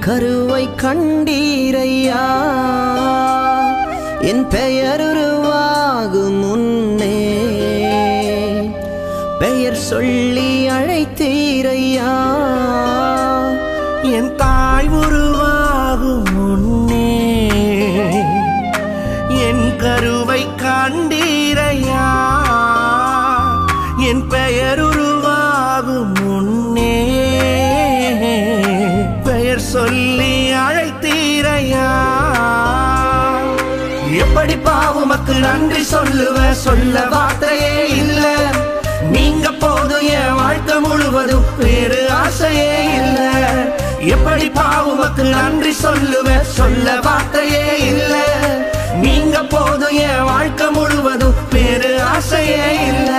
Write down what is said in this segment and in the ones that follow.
கருவை கண்டீரையா என் பெயர் உருவாகும் முன்னே பெயர் சொல்லி அழைத்தீரையா என் தாய் உருவாகும் முன்னே என் கருவை கண்டீரையா என் பெயர் உருவாகும் முன்னே பெயர் சொல்லி அழைத்தீரையா எப்படி பாவுமக்கு நன்றி சொல்லுவ சொல்ல வார்த்தையே இல்ல நீங்க போதும் என் வாழ்க்கை முழுவதும் வேறு ஆசையே இல்ல எப்படி பாவுமக்கு நன்றி சொல்லுவ சொல்ல வார்த்தையே இல்ல நீங்க போதும் என் வாழ்க்கை முழுவதும் வேறு ஆசையே இல்ல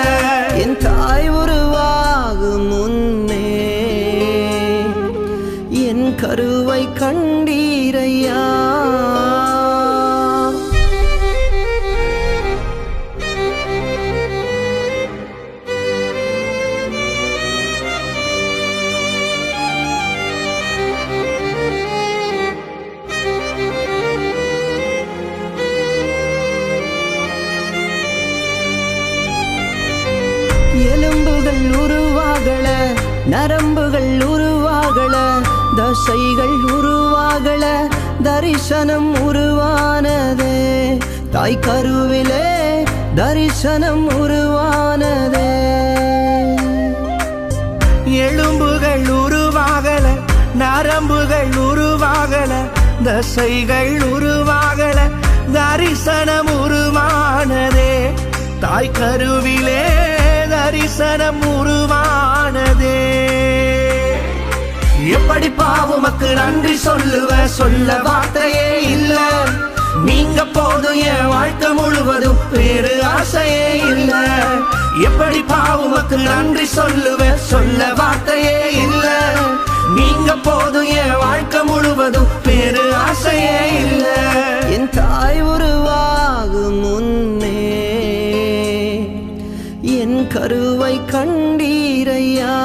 என் தாய் உருவாகும் முன்னே என் கருவை கண்டீரையா எலும்புகள் உருவாகல நரம்புகள் உருவாகல தசைகள் உருவாகல தரிசனம் உருவானதே தாய் கருவிலே தரிசனம் உருவானதே எலும்புகள் உருவாகல நரம்புகள் உருவாகல தசைகள் உருவாகல தரிசனம் உருவானதே தாய் கருவிலே தரிசனம் உருவானதே எப்படி பாவுமக்கு நன்றி சொல்லுவ சொல்ல வார்த்தையே இல்ல நீங்க போதும் என் வாழ்க்கை முழுவதும் வேறு ஆசையே இல்ல எப்படி பாவுமக்கு நன்றி சொல்லுவ சொல்ல வார்த்தையே இல்ல நீங்க போதும் என் வாழ்க்கை முழுவதும் வேறு ஆசையே இல்ல என் தாய் உருவாகும் முன்னே என் கருவை கண்டீரையா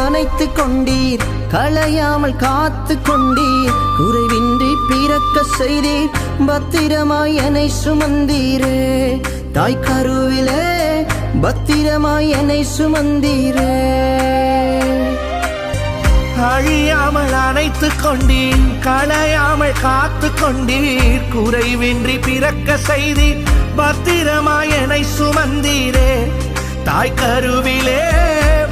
அணைத்து கொண்டீர் களையாமல் காத்து கொண்டீர் குறைவின்றி பிறக்க செய்தீர் பத்திரமாய் என்னை சுமந்தீரே தாய் கருவிலே பத்திரமாய் என்னை சுமந்தீரே அழியாமல் அணைத்து கொண்டீர் களையாமல் காத்து கொண்டீர் குறைவின்றி பிறக்க செய்தீர் பத்திரமாய் என்னை சுமந்தீரே தாய் கருவிலே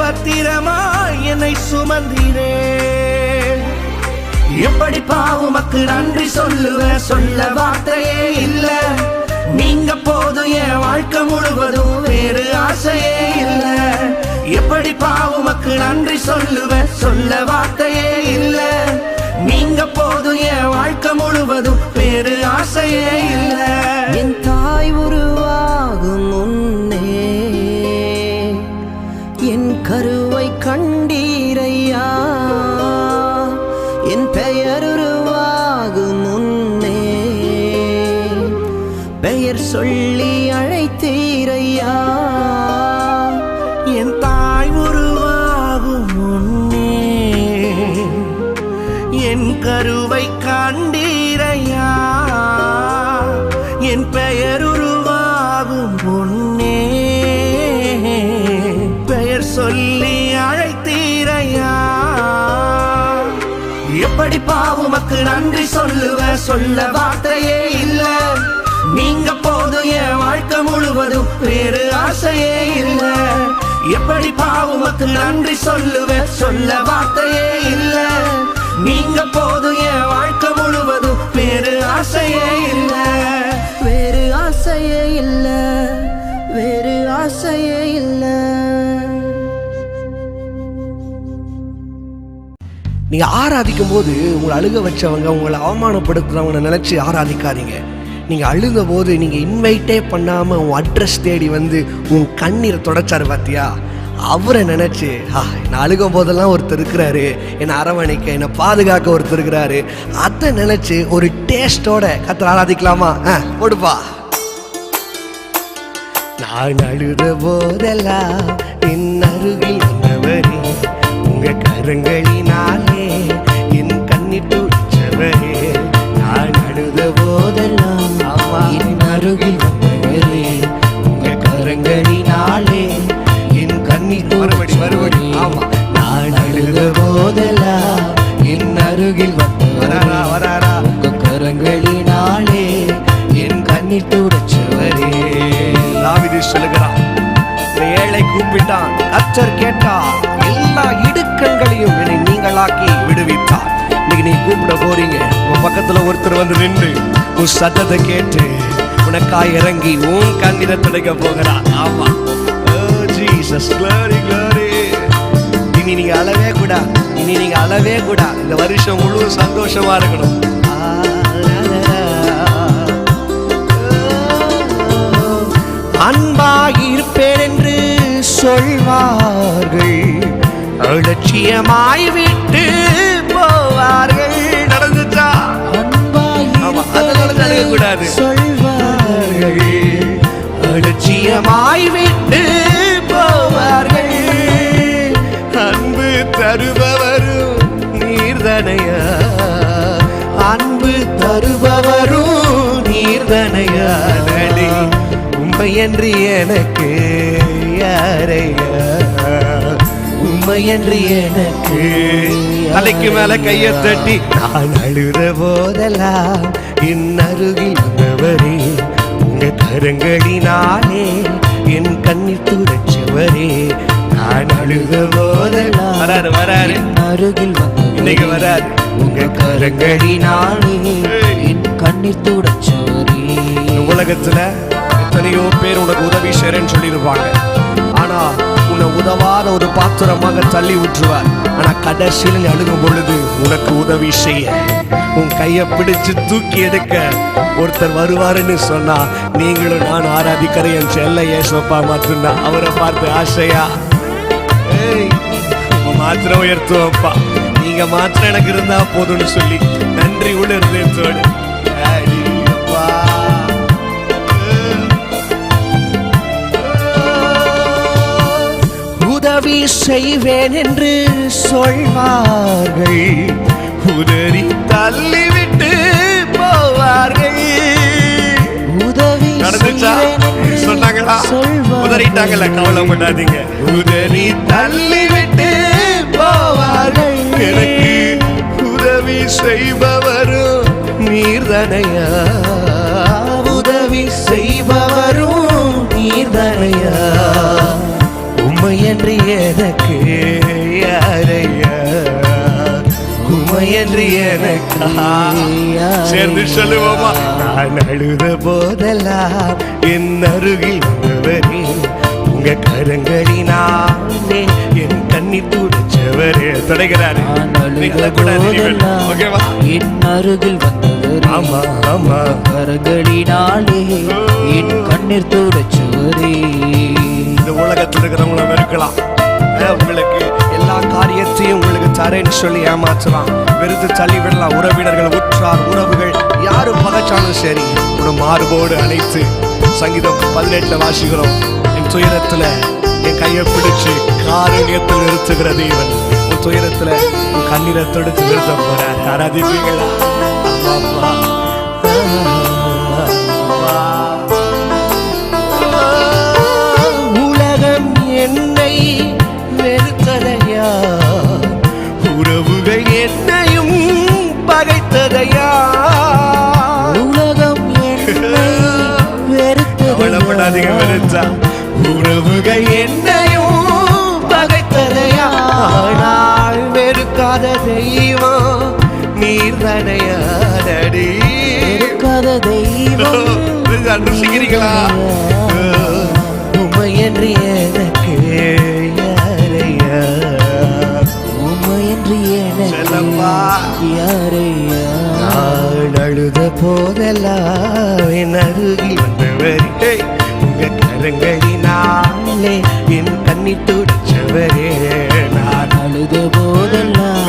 பத்திரமாய் என்னை சுமந்தீரே எப்படி பாவுமக்கு நன்றி சொல்லுவ சொல்ல வார்த்தையே இல்ல நீங்க போதும் என் வாழ்க்கை முழுவதும் வேறு ஆசையே இல்ல எப்படி பாவுமக்கு நன்றி சொல்லுவ சொல்ல வார்த்தையே இல்ல நீங்க போதும் என் வாழ்க்கை முழுவதும் வேறு ஆசையே இல்ல என் தாய் உருவாகும் முன்னே என் கருவை கண்டீரையா என் பெயர் உருவாகும் முன்னே பெயர் சொல்லி அழைத்தீரையா என் தாய் உருவாகும் முன்னே என் கருவை கண்டீரையா, என் பெயர் உருவாகும் முன்னே பெயர் சொல்லி அழைத்தீரையா. எப்படி பாவுமக்கு நன்றி சொல்லுவ, சொல்ல வார்த்தையே இல்ல. நீங்க போதும் என் வாழ்க்கை முழுவதும் வேறு ஆசையே இல்ல. எப்படி பாவுமக்கு நன்றி சொல்லுவ, சொல்ல வார்த்தையே இல்ல. நீங்க போதும் என் வாழ்க்கை முழுவதும் வேறு ஆசையே இல்ல. வேறு ஆசையே இல்ல, வேறு ஆசையே இல்ல. நீங்க ஆராதிக்கும் போது உங்களை அழுக வச்சவங்க, உங்களை அவமானப்படுத்துறவங்க நினைச்சு ஆராதிக்காதீங்க. நீங்க அழுத போது நீங்க இன்வைட்டே பண்ணாம உன் அட்ரஸ் தேடி வந்து உன் கண்ணீரை தொடச்சாரு பாத்தியா, அவரை நினைச்சு நான் அழுகும் போதெல்லாம் ஒருத்தர் இருக்கிறாரு, என்னை அரவணைக்க என்னை பாதுகாக்க ஒருத்தர் இருக்கிறாரு, அதை நினைச்சு ஒரு டேஸ்டோட கர்த்தரை ஆராதிக்கலாமா? கொடுப்பா. நான் அழுத போதெல்லாம் என் அருகில் வந்தவரே, உங்க கரங்களினாலே என் கண்ணீர் துடைச்சவரே. நான் அழுத போதெல்லாம் என் அருகில் வந்தவரே, உங்க கரங்களினாலே என் கண்ணீர் மறுபடி ஆமா. நான் அழுத போதெல்லாம் என் அருகில் வந்தவரே, உங்க கரங்களினாலே என் கண்ணீர் துடைச்சவரே. தாவீது சொல்லுகிறான், ஏழை கூப்பிட்டான், கர்த்தர் கேட்டார், எல்லா இடுக்கண்களையும் என்னை நீங்களாக்கி விடுவித்தார். இன்னைக்கு நீ கூப்பிட போறீங்க, உன் பக்கத்துல ஒருத்தர் வந்து நின்று உன் சத்தத்தை கேட்டு உனக்காய் இறங்கி உன் கண்ணீரை துடைக்க போகிறார். ஆமா, ஜீசஸ் glory glory. இனி நீங்க அழவே கூடாது, இனி நீங்க அழவே கூடாது. இந்த வருஷம் முழு சந்தோஷமா இருக்கணும். அன்பாயிருப்பேன் என்று சொல்வார்கள், அலட்சியமாய் விட்டு போவார்கள். நடந்துச்சா? கூடாது சொல்வார்கள், அலட்சியமாய் விட்டு போவார்கள். அன்பு தருபவரும் நீர்தனையா, அன்பு தருபவரும் நீர்தனையா. உண்மையன்றி எனக்கு யாரையா, உண்மையன்றி எனக்கு. தலைக்கு மேல கையை தட்டி நான் அழுத போதெல்லாம் என் அருகில் வந்தவரே, உங்க கரங்களினாலே என் கண்ணீர் துடைச்சவரே. நான் அழுத போதெல்லாம் வராரு அருகில் இன்னைக்கு வராரு, உங்க கரங்களினாலே என் கண்ணீர் துடைச்சவரே. உலகத்துல எத்தனையோ பேர் உனக்கு உதவி செய்றேன்னு சொல்லியிருப்பாங்க, ஆனா உன்னை உதவாத ஒரு பாத்திரமாக தள்ளி விட்டுருவார். ஆனா கடைசியில் அழுகும் பொழுது உனக்கு உதவி செய்ய, உன் கையை பிடிச்சு தூக்கி எடுக்க ஒருத்தர் வருவாருன்னு சொன்னா, நீங்களும் நான் ஆராதிக்கிற என் செல்ல ஏசப்பா மட்டும்தான். அவரை பார்த்து ஆசையா மாத்திரம் உயர்த்துவப்பா, நீங்க மாத்திரம் எனக்கு இருந்தா போதும்னு சொல்லி நன்றி உணர்ந்தோடு உதவி செய்வேன் என்று சொல்வார்கள், உதறி தள்ளிவிட்டு போவார்கள். உதவி சொன்னாங்களா? உதறிட்டாங்கல்ல, கவலை பண்ணாதீங்க. உதறி தள்ளிவிட்டு போவார்கள். எனக்கு உதவி செய்பவரும் நீர்தனையா, உதவி செய்பவரும் நீர்தனையா. உம்மையன்றி எனக்கு யாரையா, உம்மையன்றி எனக்கு. சேர்ந்து சொல்லுவோமா? நான் அழுத போதெல்லாம் என் அருகில் வந்தவரே, உங்க கரங்களினாலே என் கண்ணீர் துடைச்சவரே. தொடங்கிறாரு, என் அருகில் வந்தவரே, ஆமா ஆமா, கரங்களினாலே என் கண்ணீர் துடைச்சவரே. இந்த உலகத்தில் இருக்கிறவங்களும் இருக்கலாம், உங்களுக்கு எல்லா காரியத்தையும் உங்களுக்கு தரேன்னு சொல்லி ஏமாற்றலாம், வெறுத்து தள்ளி விடலாம். உறவினர்கள், உற்றார் உறவுகள் யாரும் பகைச்சாலும் சரி, உன மார்போடு அழைத்து சங்கீதம் 18 வாசிக்கிறோம். என் துயரத்துல என் கையை பிடிச்சு காரணியத்தில் நிறுத்துகிற தேவன், உன் துயரத்துல உன் கண்ணீரை தொடுத்து நிறுத்த போறார். ஆராதிப்பீங்களா? அப்பா உலகம் என்னை வெறுத்ததையா, உறவுகள் என்னையும் பகைத்ததையா. உலகம் என்னை வெறுத்ததையா, வெறுத்தா உறவுகள் என்னையும் பகைத்ததையா. ஆனால் வெறுக்காத தெய்வம் நீர்தனையாடி. வெறுக்காத தெய்வம் ருசிக்கிறீங்களா? உமை என்று எனக்கு யாரையா, உம்மை என்று எனக்கு யாரையா. நான் அழுத போதெல்லாம் என் அருகில் வந்தவரே, உங்க கரங்களினாலே என் கண்ணீர் துடைச்சவரே. நான் அழுத போதெல்லாம்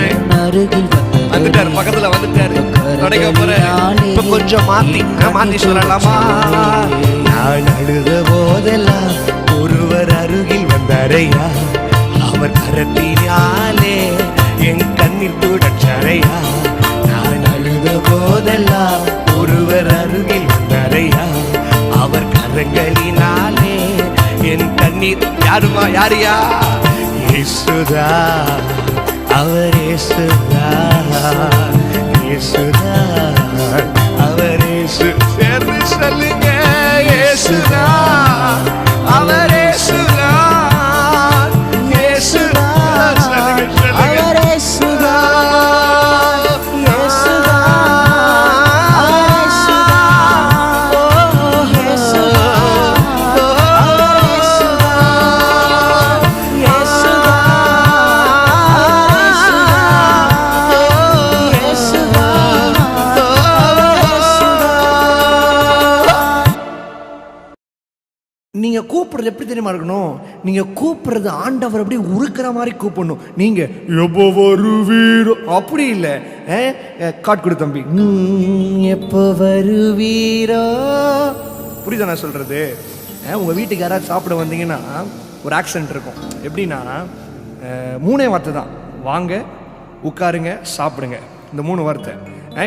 என் அருகில் வந்துட்டாரு, பக்கத்துல வந்துட்டாரு, தொடங்க போறேன். இப்ப கொஞ்சம் மாத்தி சொல்லலாமா? நான் அழுத போதெல்லாம் ஒருவர் அருகில் வந்தாரையா, அவர் கரத்தினாலே என் கண்ணீர் துடைச்சாரையா. நான் அழுத போதெல்லாம் ஒருவர் அருகில் வந்தாரையா, அவர் கரங்களினாலே என் கண்ணீர். யாருமா? யாரையா? இயேசுதா, அவர் இயேசுதா, இயேசுதா, அவர் இயேசு. சேர்ந்து சொல்லுங்க, இயேசுதா, அவர் இயேசுதா, இயேசுதா. சொல்லுங்க, சொல்லுங்க, அவர் இயேசுதா, இயேசுதா, அவர் இயேசுதா, இயேசுதா, அவர் இயேசுதா, இயேசுதா, இயேசுதா, நீங்க கூப்பிடுறது எப்படி தெரியுமா இருக்கணும்? நீங்க கூப்பிடுறது ஆண்டவர் அப்படியே உருக்குற மாதிரி கூப்பிடணும். நீங்க எப்போ வருவீரோ அப்படி இல்லை. காட் கொடு தம்பி, எப்போ வருவீரோ. புரியுதா நான் சொல்றது? உங்க வீட்டுக்கு யாராவது சாப்பிட வந்தீங்கன்னா ஒரு ஆக்சென்ட் இருக்கும். எப்படின்னா 3 வார்த்தை தான். வாங்க, உட்காருங்க, சாப்பிடுங்க. இந்த 3 வார்த்தை.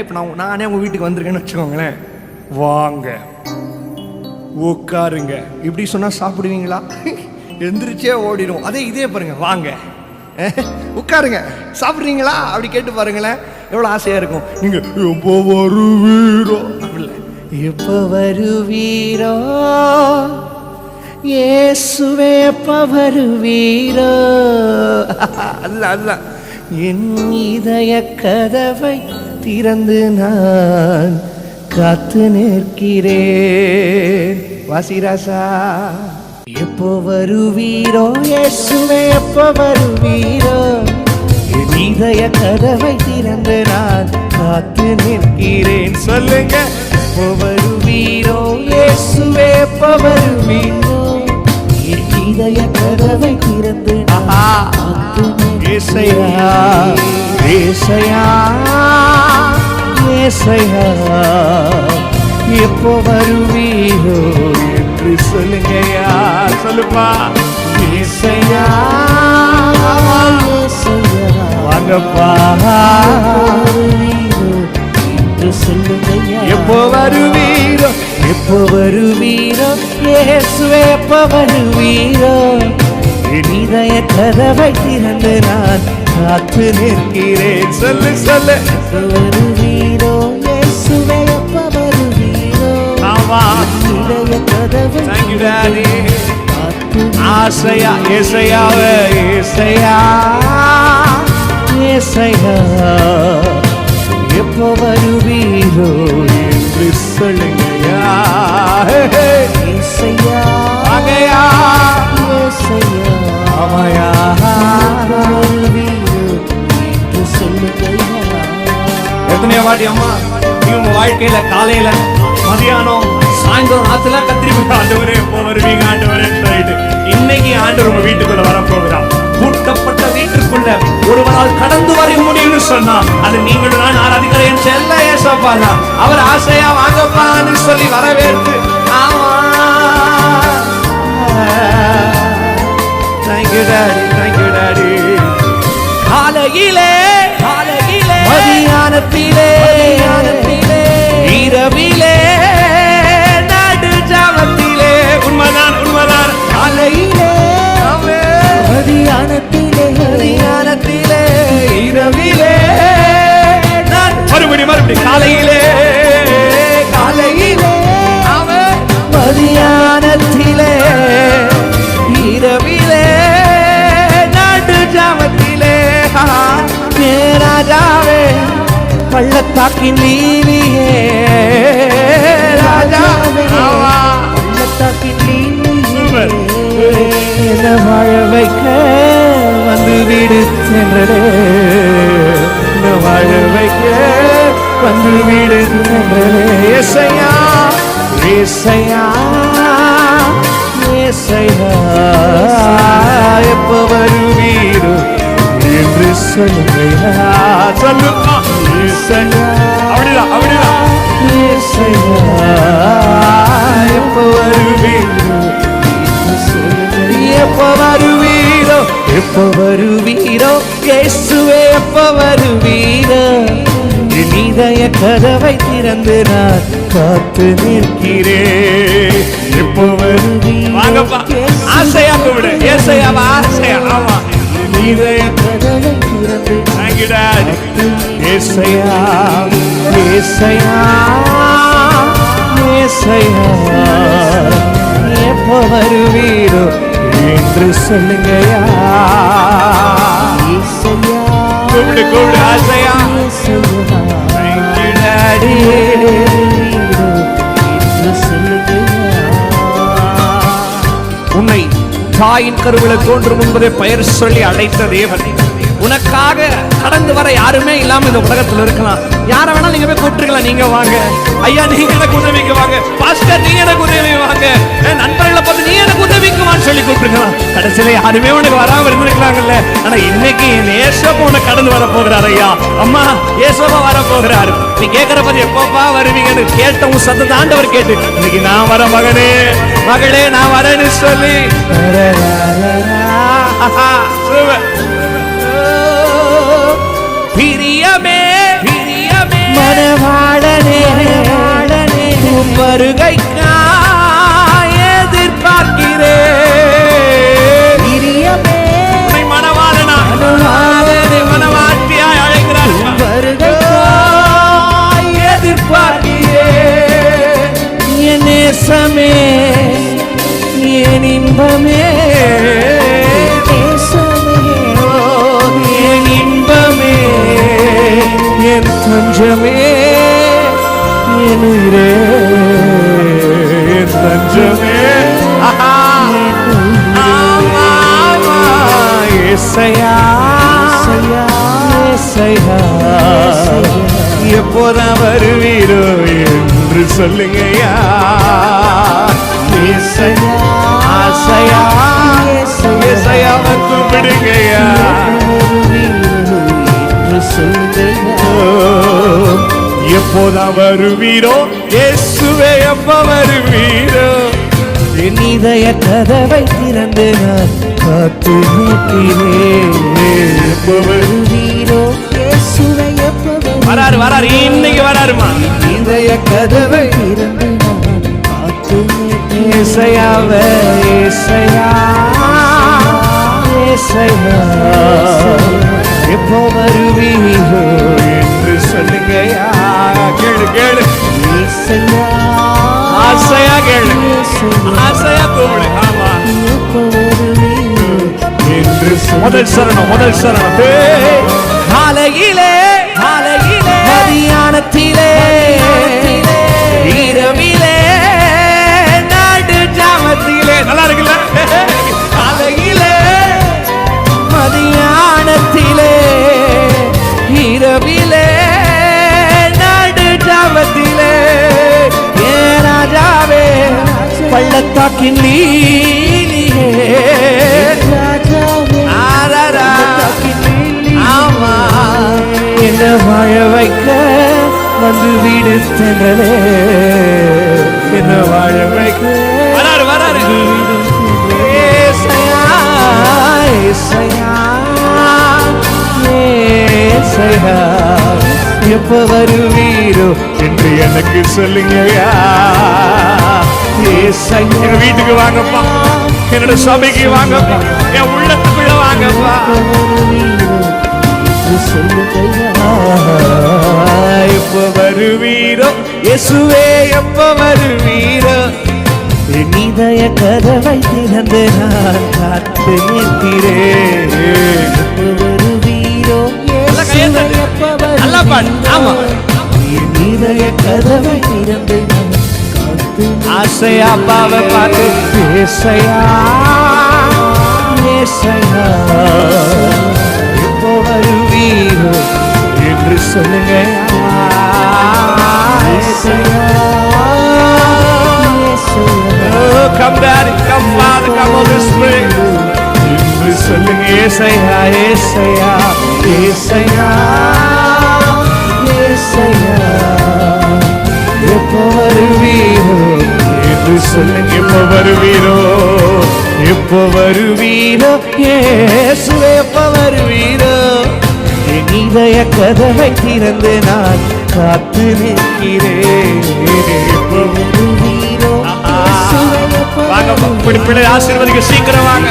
இப்போ நானே உங்க வீட்டுக்கு வந்திருக்கேன்னு வச்சுக்கோங்களேன். வாங்க, உட்காருங்க, இப்படி சொன்னா சாப்பிடுவீங்களா? எந்திரிச்சே ஓடிடும். இதே பாருங்க, வாங்க, உட்காருங்க, சாப்பிட்றீங்களா அப்படி கேட்டு பாருங்களேன், எவ்வளோ ஆசையா இருக்கும். நீங்க எப்போ வருவீரோ அப்படி எப்போ வருவீரோ, இயேசுவே எப்போ வருவீரோ. அதுதான் என் இதய கதவை திறந்து நான் காத்து நிற்கிறேன். வாசிராசா, எப்போ வருவீரோ, இயேசுவே எப்போ வருவீரோ. என் இதய கதவை திறந்து நான் காத்து நிற்கிறேன். சொல்லுங்க, எப்போ வருவீரோ, இயேசுவே எப்போ வருவீரோ. என் இதய கதவை திறந்து நான் காத்து ஏசையா, ஏசையா, ஏசையா, எப்போ வருவீரோ என்று சொல்லுங்கயா. சொல்லுப்பா. ஏசையா, ஏசையா, வாங்கப்பா, வருவீரோ என்று சொல்லுங்கயா. எப்போ வருவீரோ, எப்போ வருவீரோ, இயேசுவே எப்போ வருவீரோ. என் இதய கதவை திறந்து நான் காத்து நிற்கிறேன். சொல்லு சொல்லு. எப்போ வருவீரோ, இயேசுவே எப்போ வருவீரோ. ஆமா, இதய கதவை Thank you, Daddy. காத்து ஆசையா, ஏசையாவே, ஏசையா, ஏசையா, எப்போ வருவீரோ என்று சொல்லுங்கயா. ஏசையா, வாங்கயா, ஏசையா, ஆமாயா. எப்போ வருவீரோ என்று சொல்லுங்கயா. எத்தனையோ வாட்டி அம்மா உங்க வாழ்க்கையில காலையில, மதியானம், சாயந்தரம், ஆத்துல கத்திரிப்பா, ஆண்டவரே எப்போ வருவீங்க ஆண்டவரே சொல்லிட்டு, இன்னைக்கு ஆண்டவர் உங்க வீட்டுக்குள்ள வரப்போகிறார். பூட்டப்பட்ட வீட்டுக்குள்ள ஒருவரால் கடந்து வர முடியும்னு சொன்னா அது நீங்களும் நான் ஆராதிக்கிற என் செல்ல ஏசப்பா தான். அவர் ஆசையா வாங்கப்பான்னு சொல்லி வரவேற்று, ஆமா, தேங்க்யூ டாடி, தேங்க்யூ டாடி. காலையிலே மதியானத்திலே இரவிலே நடு ஜாமத்திலே. உண்மைதான் உண்மைதான். காலையிலே மதியானத்திலே இரவிலே மறுபடி காலையிலே மதியானத்திலே இரவிலே நடு ஜாமத்திலே. ராஜாவே பள்ளத்தாக்கின் நீலியே ராஜாவே பள்ளத்தாக்கின் நீலியே என்ன வாழ வைக்க வந்து வீடு சென்றடே. என்ன வாழ வைக்க வந்து வீடு சென்றடே. ஏசையா ஏசையா ஏசையா எப்ப வருவீரோ என்று சொல்லுங்கயா. சொல்லுமா ஏசையா. அப்படிதான் அப்படிதான். ஏசையா எப்ப வருவீரோ எப்ப வருவீரோ எப்ப வருவீரோ இயேசுவே எப்ப வருவீரோ. என் இதய கதவை திறந்து நான் காத்து நிற்கிறேன். எப்ப வருவீரோ ஆசையா கூப்பிடு. ஏசையாவா ஆசையா. ஆமா இதய கதவை திறந்து ஏசையா ஏசையா ஏசையா எப்ப வருவீரோ என்று சொல்லுங்கயா. கூப்பிடு கூப்பிடு ஆசையா. உன்னை தாயின் கருவில தோன்றும் முன்பதே பெயர் சொல்லி அழைத்த தேவன் உனக்காக கடந்து வர யாருமே இல்லாம இந்த உலகத்துல இருக்கலாம். யார வேணா நீங்க போய் கூப்பிட்டுக்கலாம். நீங்க வாங்க ஐயா, நீங்க எனக்கு உதவிக்கு வாங்க. பாஸ்டர் நீங்க எனக்கு உதவி வாங்க. நண்பர்களை பார்த்து நீ எனக்கு உதவிக்குவான்னு சொல்லி கூப்பிட்டுக்கலாம். கடைசியில யாருமே உனக்கு வராம இருந்திருக்கலாங்கல்ல. ஆனா இன்னைக்கு ஏசப்பா உனக்கு கடந்து வர போகிறார். ஐயா அம்மா ஏசப்பா வர போகிறாரு. நீ கேட்கிற போது எப்பப்பா வருவீங்கன்னு கேட்ட உன் சத்தத்தை ஆண்டவர் கேட்டு இன்னைக்கு நான் வர மகனே மகளே நான் வரேன்னு சொல்லி பிரியமே பிரியமே மனவாளனே வருகைக்காய் எதிர்பார்க்கிறேன். பிரியமே மனவாளனா மனவாட்டியாய் அழைக்கிறார். வருகைக்காய் எதிர்பார்க்கிறேன். என் நேசமே என் இன்பமே என் இன்பமே என் தஞ்சமே என் உயிரே என் தஞ்சமே. ஏசையா ஏசையா எப்போதான் வருவீரோ என்று சொல்லுங்கயா. ஏசையா ஆசையா ஏசையா கூப்பிடுங்கயா. எப்போதான் வருவீரோ இயேசுவே எப்ப வருவீரோ. என் இதய கதவை திறந்து நான் காத்து நிற்கிறேன். எப்ப வருவீரோ இயேசுவே எப்ப வராரு வராரு இன்னைக்கு வராருமா. இதய கதவை திறந்து நான் காத்து நிற்கிறேன். ஏசையாவே ஏசையா ஏசையா எப்போ வருவீரோ என்று சொல்லுங்கயா. கேளு கேளு ஆசையா கேளு ஆசையா கூப்பிடு. ஆமா என்று முதல் சரணம் காலையிலே மதியானத்திலே இரவிலே நடு ஜாமத்திலே. நல்லா இருக்குல்ல. காலையிலே மதியானத்திலே இரவிலே நடு ஜாமத்திலே. ஏ ராஜாவே பள்ளத்தாக்கின் நீலியே ஆமா என்ன வாழ வைக்க வந்து வீடு சென்றதே. என்ன வாழ வைக்க வராரு ஏசையா ஏசையா ஏசையா எப்ப வருவீரோ என்று எனக்கு சொல்லுங்கயா. ஏசையா எங்க வீட்டுக்கு வாங்கப்பா, என்னோட சபைக்கு வாங்கப்பா, என் உள்ளத்துக்குள்ள வாங்கப்பா. எப்ப வருவீரோ இயேசுவே, எப்ப வருவீரோ, என் இதய கதவை திறந்து நான் காத்து நிற்கிறேன். வருவீரோ இயேசுவே, எப்ப வருவீரோ, என் இதய கதவை திறந்து நான் காத்து ஆசையா அப்பாவை பார்த்து ஏசையா ஏசையா எப்போ வருவீரோ என்று சொல்லுங்க. Come Daddy, come Father, come Holy Spirit. என்று சொல்லுங்க. ஏசையா ஏசையா ஏசையா ஏசையா எப்போ வருவீரோ என்று சொல்லுங்க. எப்போ வருவீரோ, எப்போ வருவீரோ இயேசுவே, எப்போ வருவீரோ, என் இதய கதவை திறந்து நான் காத்து நிற்கிறேன். எப்போ வருவீரோ வாங்க, பிள்ளை ஆசீர்வதிக்க சீக்கிரம் வாங்க.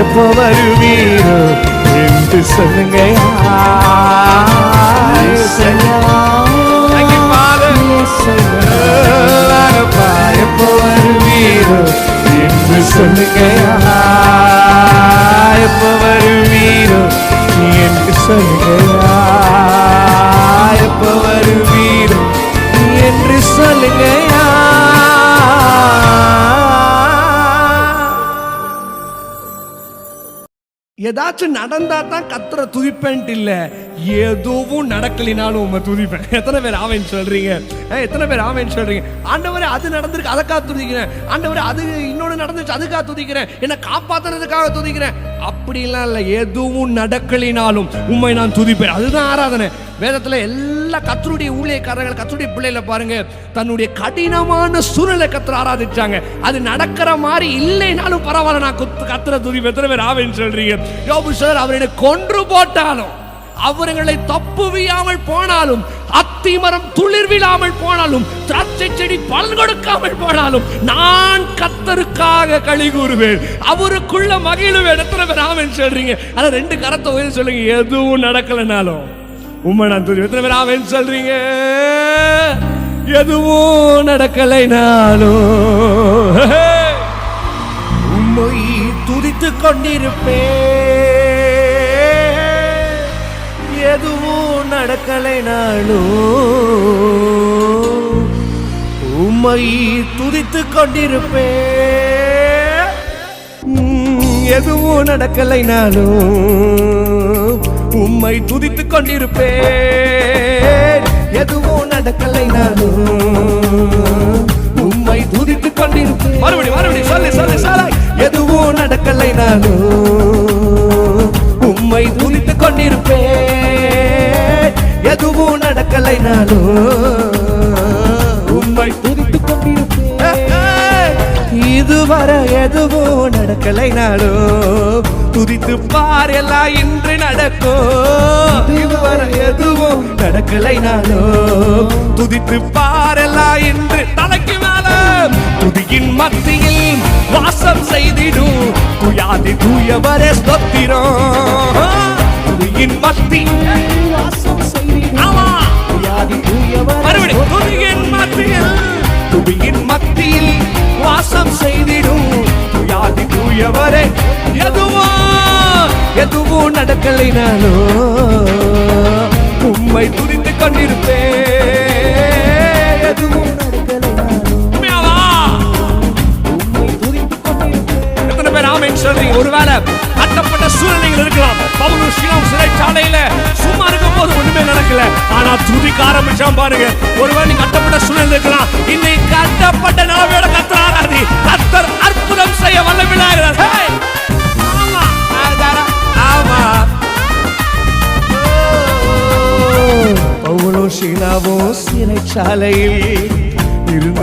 எப்போ வருவீரோ என்று சொல்லுங்க. எப்போ வருவீரோ என்று சொல்லுங்க. எப்போ வருவீரோ என்று சொல்லுங்க. எப்போ வருவீரோ என்று சொல்லுங்க. ஏதாச்சும் நடந்தா தான் கர்த்தரை துதிப்பேன்ட்டு இல்ல, எதுவும் நடக்கலினாலும் உங்க துதிப்பேன். எத்தனை பேர் ஆமென் சொல்றீங்க? எத்தனை பேர் ஆமென் சொல்றீங்க? ஆண்டவரே அது நடந்திருக்கு அதுக்காக துதிக்கிறேன், ஆண்டவரே அது இன்னொன்னு நடந்துச்சு அதுக்காக துதிக்கிறேன், என்ன காப்பாத்துறதுக்காக துதிக்கிறேன். அப்படிலாம் இல்ல, எதுவும் நடக்கலினாலும் உண்மை நான் துதிப்பேன். அதுதான் ஆராதனை. வேதத்துல எல்லா கர்த்தருடைய ஊழியக்காரர்கள், கர்த்தருடைய பிள்ளைகளை பாருங்க, தன்னுடைய கடினமான சூழ்நிலை கர்த்தரை ஆராதிச்சாங்க. அது நடக்கிற மாதிரி இல்லைனாலும் பரவாயில்ல, நான் கர்த்தரை துதிப்பேன். எத்தனை பேர் ஆமென் சொல்றீங்க? யோபு சார் அவரை கொன்று போட்டாலும், அவர்களை தப்புவியாமல் போனாலும், அத்திமரம் துளிர்விழாமல் போனாலும், திராட்சை செடி பலன் கொடுக்காமல் போனாலும், நான் கர்த்தருக்காக களி கூறுவேன், அவருக்குள்ள மகிழுவேன். எத்தனை பேர் ஆமென் சொல்றீங்க? அத ரெண்டு கரத்தை உயர்த்தி சொல்லுங்க. எதுவும் நடக்கலனாலும் உண்மை நான் துதி. எத்தனை பேர் ஆமென் சொல்றீங்க? எதுவும் நடக்கலைனாலும் உம்மை துதித்துக் கொண்டிருப்பேன். எதுவும் நடக்கலைனாலும் உம்மை துதித்துக் கொண்டிருப்பேன். எதுவும் நடக்கலைனாலும் உம்மை துதித்துக் கொண்டிருப்பேன். எதுவும் நடக்கலைனாலும் உம்மை துதித்துக் கொண்டிருப்பேன். மறுபடி சொல்லு சொல்லு சொல்லு. எதுவும் நடக்கலைனாலும் உம்மை துதித்துக் கொண்டிருப்பேன். எதுவும் நடக்கலைனாலும் உம்மை துதித்துக் கொண்டிருப்பேன். இதுவரை எதுவும் நடக்கலைனாலும் துதித்து பார், எல்லாம் இன்று நடக்கும். இதுவரை எதுவும் நடக்கலைனாலும் துதித்து பார், எல்லாம் இன்று தலைக்கு மேல துதியின் மத்தியில் வாசம் செய்திடும் துயாதி தூயவரே ஸ்தோத்திரம். துதியின் மத்தியில் வாசம் செய்திடும் துயாதி தூயவரே. துதியின் மத்தியில், துதியின் மத்தியில் வாசம் செய்திடும் துயாதி தூயவரே. எதுவும் நடக்கலைனாலும் உம்மை துதித்துக் கொண்டிருப்பேன். எதுவும் நடக்கலைனாலும் உம்மை துதித்துக் கொண்டிருப்பேன். எத்தனை பேர் ஆமென் சொல்றீங்க? ஒருவேளை கட்டப்பட்ட சூழ்நிலைகள் இருக்கலாம். பவுல் ஷீலாம் சிறைச்சாலையில சும்மா இருக்கும் போது ஒண்ணுமே நடக்கல, ஆனா துதிக்க ஆரம்பிச்சான் பாருங்க. ஒருவேளை கட்டப்பட்ட சூழ்நிலை இருக்கலாம், இன்னைக்கு கட்டப்பட்ட நிலைமையோட கர்த்தர் ஆராதி. கர்த்தர் அற்புதம் செய்ய வல்லமையுள்ளவர். பவுலும் ஷீலாவும் சிறைச்சாலையில் இருந்த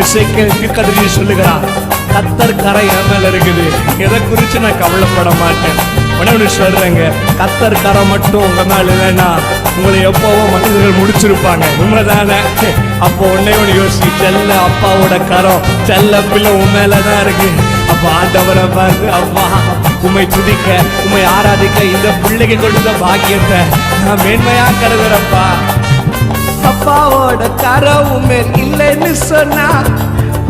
எசேக்கியேல் தீர்க்கதரிசி சொல்லுகிறார், கர்த்தர் கரை என் மேல இருக்குது, எதை குறிச்சு நான் கவலைப்பட மாட்டேன். உடனே சொல்றேங்க, கர்த்தர் கரை மட்டும் உங்க மேல இல்லைன்னா உங்களை எப்பவோ மனிதர்கள் முடிச்சிருப்பாங்க. உண்மைதானே? அப்போ உடனே ஒன்று யோசி, செல்ல அப்பாவோட கரம் செல்ல பிள்ளை உன் மேலதான் இருக்கு. அப்ப ஆண்டவரை பார்த்து, அப்பா உம்மை துதிக்க உம்மை ஆராதிக்க இந்த பிள்ளைக்கு கொடுத்த பாக்கியத்தை நான் மேன்மையா கருதுறப்பா. அப்பாவோட கரம் உண்மையில் இல்லைன்னு சொன்னா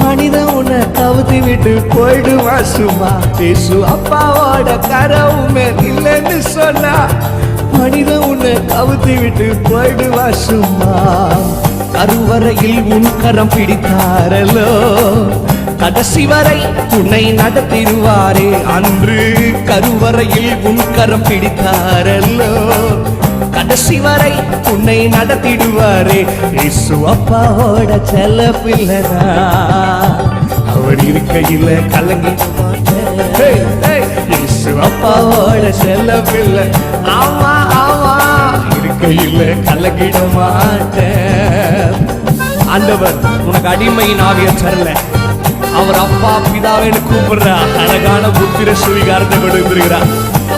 மனிதன் உன்னை கவுத்தி விட்டு போயிடுவா சும்மா. இயேசு அப்பாவோட கரம் உண்மையில் இல்லைன்னு சொன்னா மனிதன் உன்னை கவுத்தி விட்டு போயிடுவா சும்மா. கருவறையில் உன் கரம் பிடித்தாரலோ, கடைசி வரை உன்னை நடத்திடுவாரே. அன்று கருவறையில் உன் கரம் பிடித்தாரல்லோ, கடைசி வரை உன்னை நடத்திடுவாரே. இயேசு அப்பாவோட செல்ல பிள்ளைனா, அவர் இருக்கையில கலங்கி இயேசு அப்பாவோட செல்ல பிள்ளை. ஆமா ஆமா, இருக்கையில கலங்கிட மாட்டேன். ஆண்டவர் உனக்கு அடிமையின் ஆவியை தரல, அவர் அப்பா பிதாவேன்னு கூப்பிடுற அழகான புத்திர சுவீகாரத்தை கொடுத்திருக்கிறார்.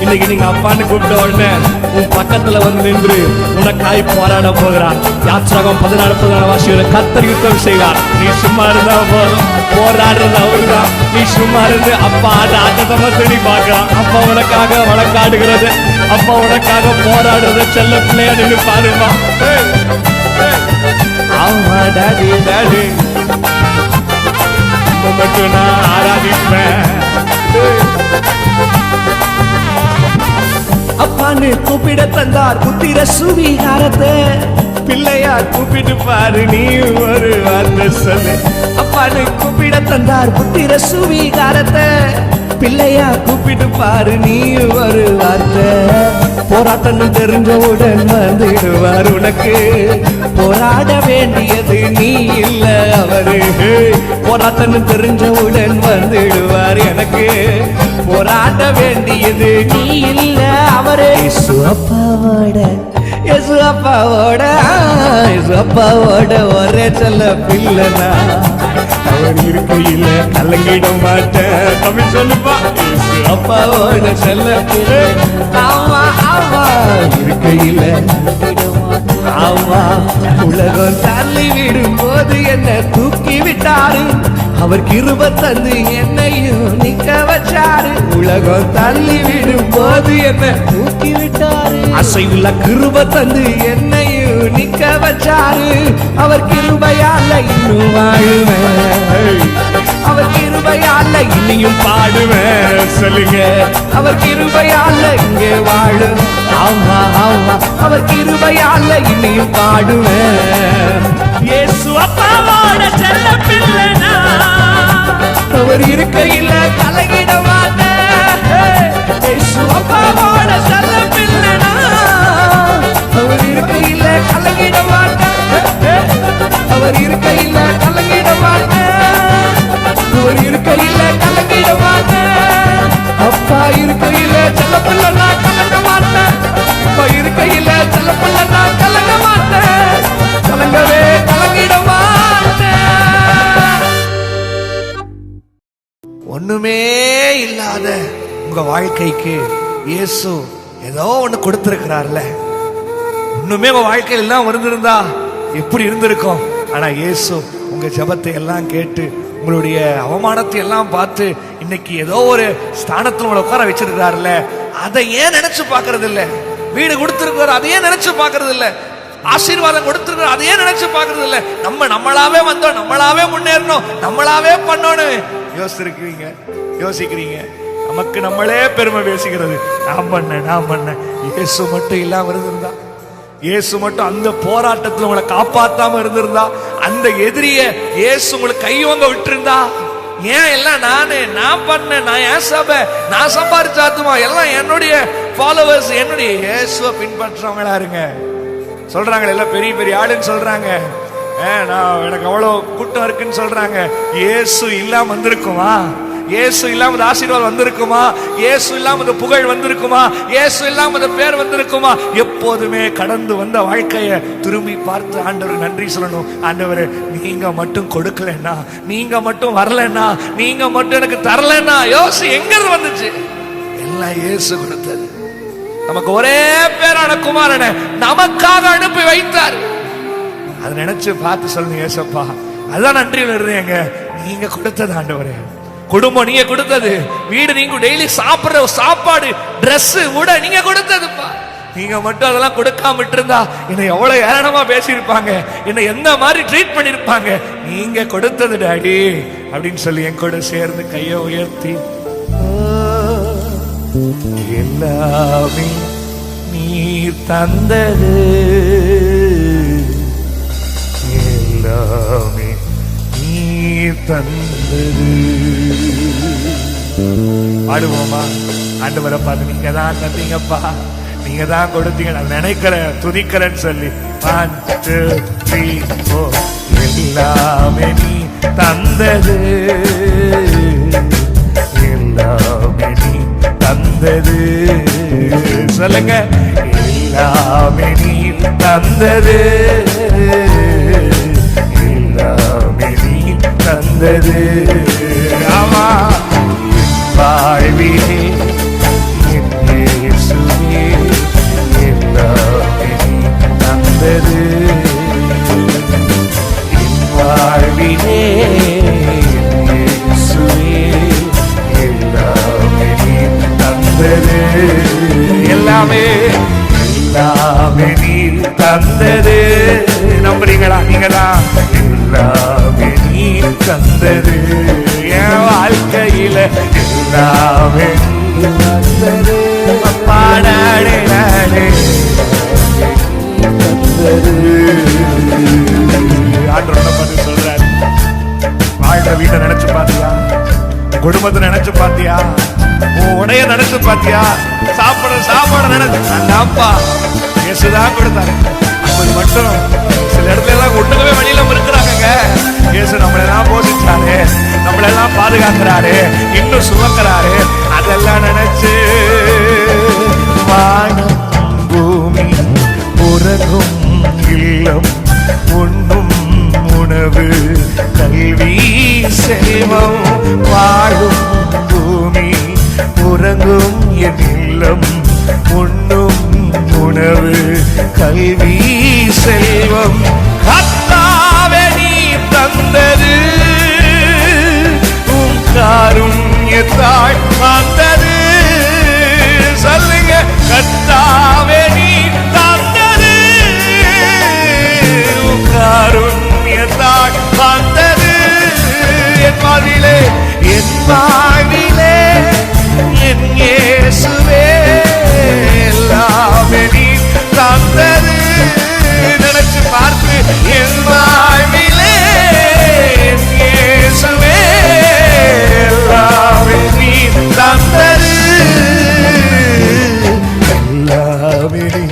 இன்னைக்கு நீங்க அப்பான்னு கூப்பிட்ட உடனே உன் பக்கத்துல வந்து நின்று உனக்காய் போராட போகிறார். யாத்ராகம் 14 கர்த்தர் யுத்தம் செய்வார். நீ சும்மா இருந்தா போதும், போராடுறது அவருதான். நீ சும்மா இருந்து அப்பா அதை ஆட்டத்தமா தேடி பார்க்கலாம். அப்பா உனக்காக வழக்காடுகிறது, அப்பா உனக்காக போராடுறத செல்ல பிள்ளையா நின்று பாருமா. ஆமா டாடி டாடி மட்டும் நான் ஆராதிப்பேன். அப்பான்னு கூப்பிட தந்தார் புத்திர சுவீகாரத்தை, பிள்ளையா கூப்பிட்டு பாரு நீ ஒரு வார்த்தை சொல்லு. அப்பான்னு கூப்பிட தந்தார் புத்திர சுவீகாரத்தை, பிள்ளையா கூப்பிட்டு பாரு நீ ஒரு வார்த்தை. போராட்டம் தெரிஞ்சவுடன் வந்துடுவார் உனக்கு, போராட வேண்டியது நீ இல்ல அவரு. போராட்டம் தெரிஞ்சவுடன் வந்துடுவார் எனக்கு, போராட வேண்டியது நீ இல்ல அவரு. இயேசு அப்பாவோட இயேசு அப்பாவோட இயேசு அப்பாவோட ஒரே செல்ல பிள்ளைனா, அவர் இருக்கையில கலங்கிட மாட்டேன். தமிழ் சொல்லுப்பா. இயேசு அப்பாவோட செல்ல பிள்ளை. ஆமா ஆமா, இருக்கையில ஆமா. உலகம் தள்ளி விடும் போது என்ன தூக்கி விட்டாரு, அவர் கிருபை தந்து என்னையும் நிக்க வச்சாரு. உலகம் தள்ளி விடும் போது என்ன தூக்கி விட்டாரு, அசைவுள்ள கிருபை தந்து என்னையும் நிக்க வச்சாரு. அவர் கிருபையால இன்னும் வாழுவேன், அவர் கிருபையால இன்னையும் பாடுவேன். சொல்லுங்க, அவர் கிருபையால இங்கே வாழும். ஆமா ஆமா, அவர் கிருபையால இன்னையும் பாடுவேன். இயேசு அப்பாவோட செல்ல பிள்ளைனா, அவர் இருக்கையில கலங்கிட மாட்டேன். இயேசு அப்பாவோட செல்ல பிள்ளைனா, அவர் இருக்கையில கலங்கிட மாட்டேன். அவர் இருக்கையில கலங்கிட மாட்டேன். அவர் இருக்கையில கலங்கிட மாட்டேன். அப்பா இருக்கையில செல்ல பிள்ளைனா கலங்க மாட்டேன். அப்பா இருக்கையில செல்ல பிள்ளைனா கலங்க மாட்டேன். கலங்கவே கலங்கிட மாட்டேன். ஒண்ணுமே இல்லாத உங்க வாழ்க்கைக்கு இயேசு ஏதோ ஒண்ணு கொடுத்திருக்கிறார்ல. ஒண்ணுமே உங்க வாழ்க்கையில் எல்லாம் இருந்திருந்தா எப்படி இருந்திருக்கும்? ஆனா இயேசு உங்க ஜெபத்தை எல்லாம் கேட்டு உங்களுடைய அவமானத்தை எல்லாம் பார்த்து இன்னைக்கு ஏதோ ஒரு ஸ்தானத்துல உங்களை உட்கார வச்சிருக்கிறாருல்ல. அதை ஏன் நினைச்சு பாக்குறது இல்ல? வீடு கொடுத்திருக்கிறார், அதையே நினைச்சு பாக்குறது இல்ல. ஆசீர்வாதம் கொடுத்திருக்கிறார், அதையே நினைச்சு பாக்குறது இல்ல. நம்மளாவே வந்தோம், நம்மளாவே முன்னேறணும், நம்மளாவே பண்ணணும் யோசிக்கிறீங்க. நமக்கு நம்மளே பெருமை பேசிக்கிறது. நான் பண்ண இயேசு மட்டும் இல்லாம இருந்திருந்தா, இயேசு மட்டும் அந்த போராட்டத்தில் உங்களை காப்பாத்தாம இருந்திருந்தா, அந்த எதிரிய இயேசு உங்களுக்கு கைவங்க விட்டுருந்தா, ஏன் எல்லாம் நான் பண்ணேன், நான் ஏன் சபை, நான் சம்பாதிச்சாத்துமா, எல்லாம் என்னுடைய ஃபாலோவர்ஸ், என்னுடைய இயேசுவை பின்பற்றவங்களா இருங்க. சொல்றாங்க எல்லாம் பெரிய பெரிய ஆளுன்னு சொல்றாங்க. நான் எனக்கு அவ்வளவு கூட்டம் இருக்குன்னு சொல்றாங்க. இயேசு இல்லாம வந்திருக்குமா? இயேசு இல்லாம இந்த ஆசீர்வாதம் வந்திருக்குமா? இயேசு இல்லாம இந்த புகழ் வந்திருக்குமா? இயேசு இல்லாம இந்த பேர் வந்திருக்குமா? எப்போதுமே கடந்து வந்த வாழ்க்கையை திரும்பி பார்த்து ஆண்டவருக்கு நன்றி சொல்லணும். ஆண்டவரே, நீங்க மட்டும் கொடுக்கலன்னா, நீங்க மட்டும் வரலன்னா, நீங்க மட்டும் எனக்கு தரலன்னா, யோசி எங்க இருந்து வந்துச்சு? எல்லாம் இயேசு கொடுத்தது. நமக்கு ஒரே பேரான குமாரனை நமக்காக அனுப்பி வைத்தார். அதை நினைச்சு பார்த்து சொல்லுங்க, ஏசப்பா அதான் நன்றியில் இருந்தேங்க. நீங்க கொடுத்தது ஆண்டவரே, குடும்பம் நீங்க கொடுத்தது, வீடு நீங்க டெய்லி சாப்பிடுற சாப்பாடு, Dress உட நீங்க கொடுத்ததுப்பா. நீங்க மட்டும் அதெல்லாம் கொடுக்காம விட்டுருந்தா என்னை எவ்வளவு ஏளனமா பேசியிருப்பாங்க, என்னை எந்த மாதிரி ட்ரீட் பண்ணிருப்பாங்க. நீங்க கொடுத்தது டாடி அப்படின்னு சொல்லி என் கூட சேர்ந்து கையை உயர்த்தி, எல்லாமே நீர் தந்தது, எல்லாமே நீர் தந்தது. பாடுவோமா? ஆண்டவரை பார்த்து, நீங்க தான் தந்தீங்கப்பா, நீங்க தான் கொடுத்தீங்க, நான் நினைக்கிறேன் துதிக்கிறேன்னு சொல்லி 1 2 3 4 எல்லாமே நீ தந்தது, எல்லாமே நீ தந்தது. சொல்லுங்க, எல்லாமே நீ தந்தது, எல்லாமே நீ தந்தது. ஆமா, வாழ்விலே என் இயேசுவே எல்லாமே நீ தந்தது, என் வாழ்விலே என் இயேசுவே எல்லாமே நீ தந்தது, எல்லாமே எல்லாமே நீ தந்தது. நம்புறீங்களா? நீங்கதான் எல்லாமே நீ தந்தது. என் வாழ்க்கையில எல்லாமே நீ தந்தது. பாடாடே நாடே தந்தது. ஆண்டவரை பார்த்து சொல்றாரு, வாழ்ந்த வீட்டை நினைச்சு பாத்தியா? குடும்பத்தை நினைச்சு பாத்தியா? உன் உடைய நினைச்சு பாத்தியா? சாப்பாடு நினைச்சு அந்தாப்பா இயேசுதான் கொடுத்தாரு. அது மட்டும் சில இடத்துல எல்லாம் ஒண்ணுமே வழியில இருக்கிறாங்க. இயேசு நம்மளெல்லாம் போஷிச்சாரு, நம்மளெல்லாம் பாதுகாக்கிறாரு, இன்னும் சுமக்கிறாரு. அதெல்லாம் நினைச்சு வானம் பூமி உறங்கும் இல்லம் உண்ணும் உணவு கல்வி செல்வம் வாழும் பூமி உறங்கும் என் இல்லம் உண்ணும் உணவு கல்வி செல்வம் கர்த்தாவே நீ தந்தது, உம் காருண்யத்தால் வந்தது. சொல்லுங்க, கர்த்தாவே நீ தந்தது, உம் காருண்யத்தால் வந்தது. என் வாழ்விலே என் வாழ்விலே என் இயேசுவே எல்லாமே நீ தந்தது. நினைச்சு பார்த்து, என் வாழ்விலே என் இயேசுவே எல்லாமே நீ தந்தது, எல்லாமே நீ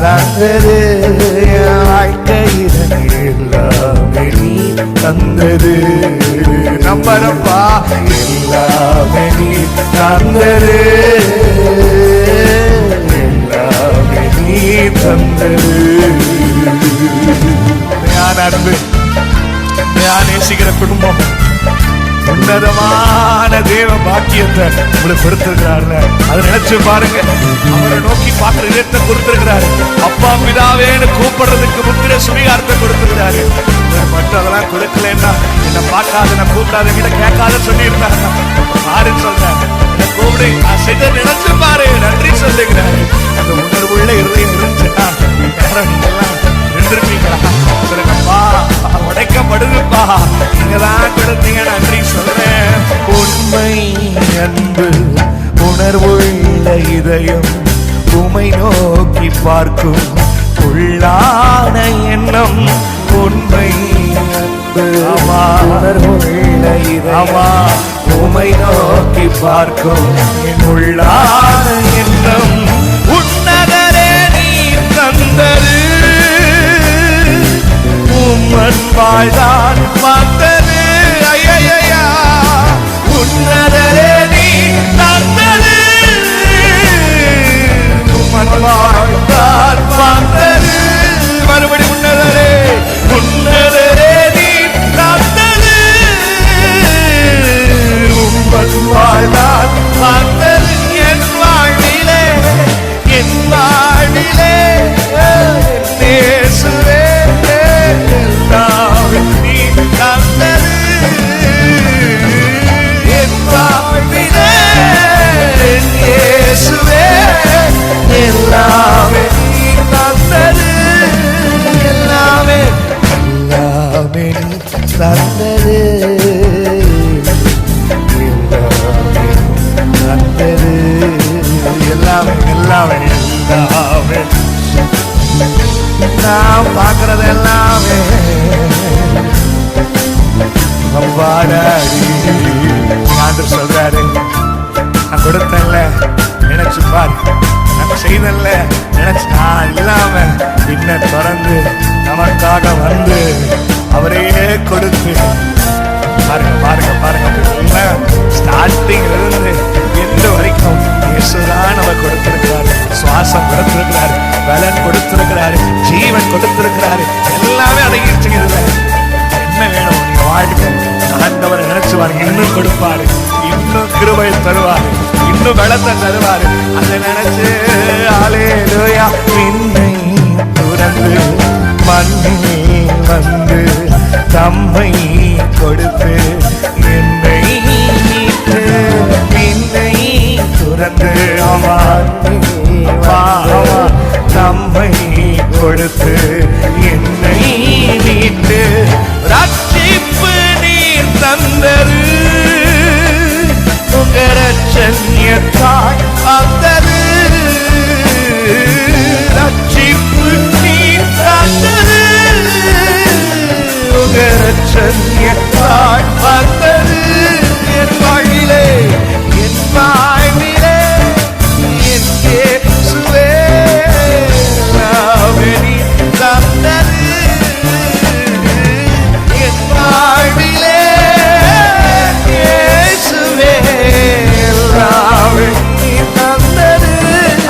தந்தது. என் வாழ்க்கையில எல்லாமே நீ தந்தது. நம்பரப்பா, எல்லாமே நீ தந்தது, எல்லாமே நீ தந்தது. ஞான அன்பு, ஞான நேசிக்கிற குடும்பம், உன்னதமான தேவ பாக்கியத்தை உங்களுக்கு கொடுத்திருக்கிறார்ல, அதை நினைச்சு பாருங்க. அவரை நோக்கி பார்க்கிற இடத்தை கொடுத்திருக்கிறாரு. அப்பா பிதாவேன்னு கூப்பிடுறதுக்கு முத்திரை சுவீகாரத்தை கொடுத்திருக்கிறாரு. மட்டும் அதெல்லாம் கொடுக்கலன்னா என்ன பார்க்காத, நான் கூப்பிடாத, கிட்ட கேட்காத சொல்லியிருந்தாரு. பாரு சொல்றாரு, என்ன கூப்பிடு, நான் செய்த நினைச்சு பாரு, நன்றி சொல்லுகிறாரு. அந்த உணர்வுள்ள இருதயம் இருந்துச்சுன்னா நீங்கெல்லாம் இருந்திருப்பீங்களா? சொல்லுங்கப்பா, உடைக்கப்படுதுப்பா, நீங்க தான் கொடுத்தீங்க, நன்றி சொல்றேன். உண்மை அன்பு உணர்வுள்ள இதயம் உமை நோக்கி பார்க்கும் உள்ளான எண்ணம். உண்மை அன்பு உணர்வுள்ள இதயம் உமை நோக்கி பார்க்கும் உள்ளான எண்ணம். உன்னதரே நீ தந்தது, உம்மன் வாழ்தான் வந்தது. ஐயா, உன்னதரே நீ தந்தது மன்வாழ்ந்தால் பார்த்தது மறுபடி உன்னதரே உன்னதரே நீ தந்தது மன்வாழ்ந்தால் பார்த்தது என் வாழ்விலே என் வாழ்விலே இயேசுவே எல்லாம் நீ தந்தது என் வாழ்விலே இயேசுவே எல்லாமே நீ தந்தது எல்லாமே எல்லாமே நீ தந்தது எல்லாமே எல்லாமே எல்லாமே நான் பார்க்கறது எல்லாமே அவ்வாடாடி ஆண்டவர் சொல்றாரு நான் கொடுத்தேன்ல நினைச்சு பாரு நான் செய்தல்ல நினைச்சு நான் இல்லாம பின்ன திறந்து நமக்காக வந்து அவரையே கொடுத்து பாருங்க பாருங்க பாருங்க ஸ்டார்டிங்ல இருந்து எந்த வரைக்கும் இயேசுதான் அவர் கொடுத்திருக்கிறாரு சுவாசம் கொடுத்திருக்கிறாரு பலன் கொடுத்திருக்கிறாரு ஜீவன் கொடுத்திருக்கிறாரு எல்லாமே அடங்கிடுச்சுங்க இதுல என்ன வேணும் நீங்க வாழ்க்கை ஆண்டவரை நினைச்சு பாருங்க இன்னும் கொடுப்பாரு இன்னும் கிருபை தருவாரு இன்னும் பலத்தை தருவாரு அதை நினைச்சு ஹல்லேலூயா விண்ணை துறந்து மண்ணில் வந்து தம்மை கொடுத்து என்னை மீட்டு விண்ணை துறந்து தம்மை கொடுத்து என்னை மீட்டு ரட்சிப்பு நீர் தந்தது உங்க ரட்சண்யத்தாய் வந்தது ரட்சிப்பு நீர் தந்தது உங்க ரட்சண்யத்தாய் வந்தது என் வாழ்விலே என் வாழ்விலே என் இயேசுவே நீ தந்தது என் வாழ்விலே இயேசுவே நீ தந்தது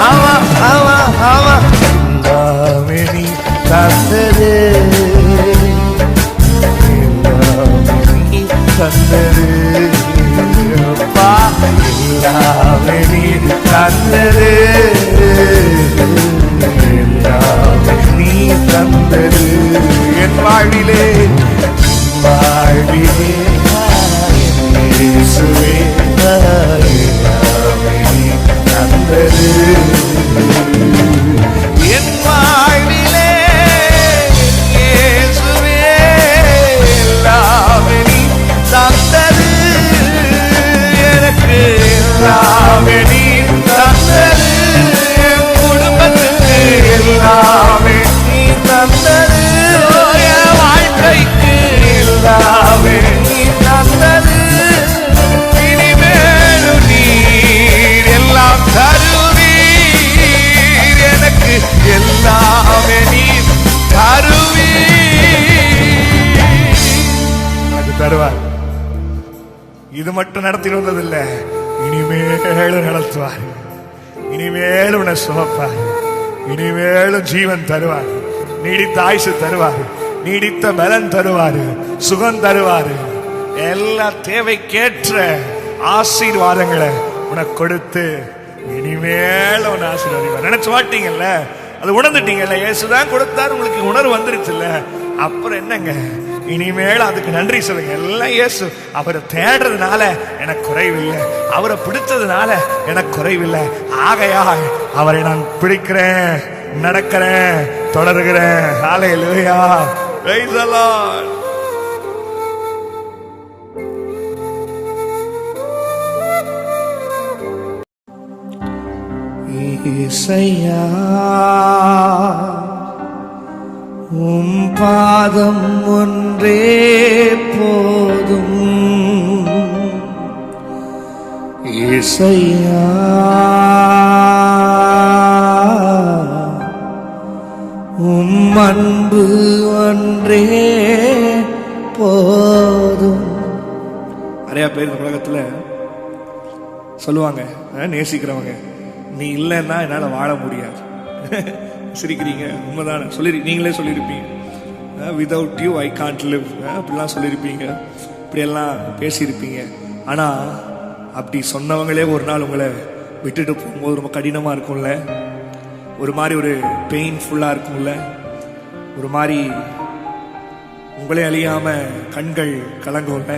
ஆமா ஆமா ஆமா நீ தந்தது தந்தது அப்பா எல்லாமே நீ தந்தது எல்லாமே நீ தந்தது என் வாழ்விலே வாழ்விலே இயேசுவே எல்லாமே நீ தந்தது என் வாழ்விலே இயேசுவே எல்லாமே நீ தந்தது எனக்கு எல்லாமே நீ தந்தது என் குடும்பத்துக்கு எல்லாமே நீ தந்தது என் வாழ்க்கைக்கு எல்லாமே நீ தந்தது இனிமேலும் நீர் எல்லாம் தருவீர் எனக்கு எல்லாமே நீர் தருவீர் தருவார் இது மட்டும் நடத்தி வந்ததில்லை இனிமேலும் நடத்துவார் இனிமேலும் உன்னை சுமப்பார் இனிமேலும் ஜீவன் தருவார் நீடித்த ஆயுசு தருவார் நீடித்த பலன் தருவார் சுகம் தருவார் எல்லா தேவைக்கேற்ற ஆசீர்வாதங்களை உனக்கு கொடுத்து இனிமேலும் உன்னை ஆசீர்வாதிவார் நினைச்சு மாட்டீங்கல்ல அது உணர்ந்துட்டீங்கல்ல இயேசுதான் கொடுத்தாரு உங்களுக்கு உணர்வு வந்துருச்சுல்ல அப்புறம் என்னங்க இனிமேல் அதுக்கு நன்றி சொல்லுங்க எல்லாம் இயேசு அவரை தேடுறதுனால எனக்கு குறைவில்லை அவரை பிடிச்சதுனால எனக்கு குறைவில்லை ஆகையால் அவரை நான் பிடிக்கிறேன் நடக்கிறேன் தொடர்கிறேன் ஹல்லேலூயா பிரைஸ் தி லார்ட் இயேசையா உம் பாதம் ஒன்றே போதும் இயேசையா உம் அன்பு ஒன்றே போதும். நிறைய பேர் இந்த உலகத்துல சொல்லுவாங்க நேசிக்கிறவங்க, நீ இல்லைன்னா என்னால் வாழ முடியாது. சிரிக்கிறீங்க, உண்மைதானே? நீங்களே சொல்லியிருப்பீங்க, without you I can't live, அப்படிலாம் சொல்லியிருப்பீங்க, இப்படியெல்லாம் பேசியிருப்பீங்க. ஆனால் அப்படி சொன்னவங்களே ஒரு நாள் உங்களை விட்டுட்டு போகும்போது ரொம்ப கடினமாக இருக்கும்ல, ஒரு மாதிரி ஒரு பெயின்ஃபுல்லாக இருக்கும்ல, ஒரு மாதிரி உங்களே அழியாம கண்கள் கலங்கும்ல.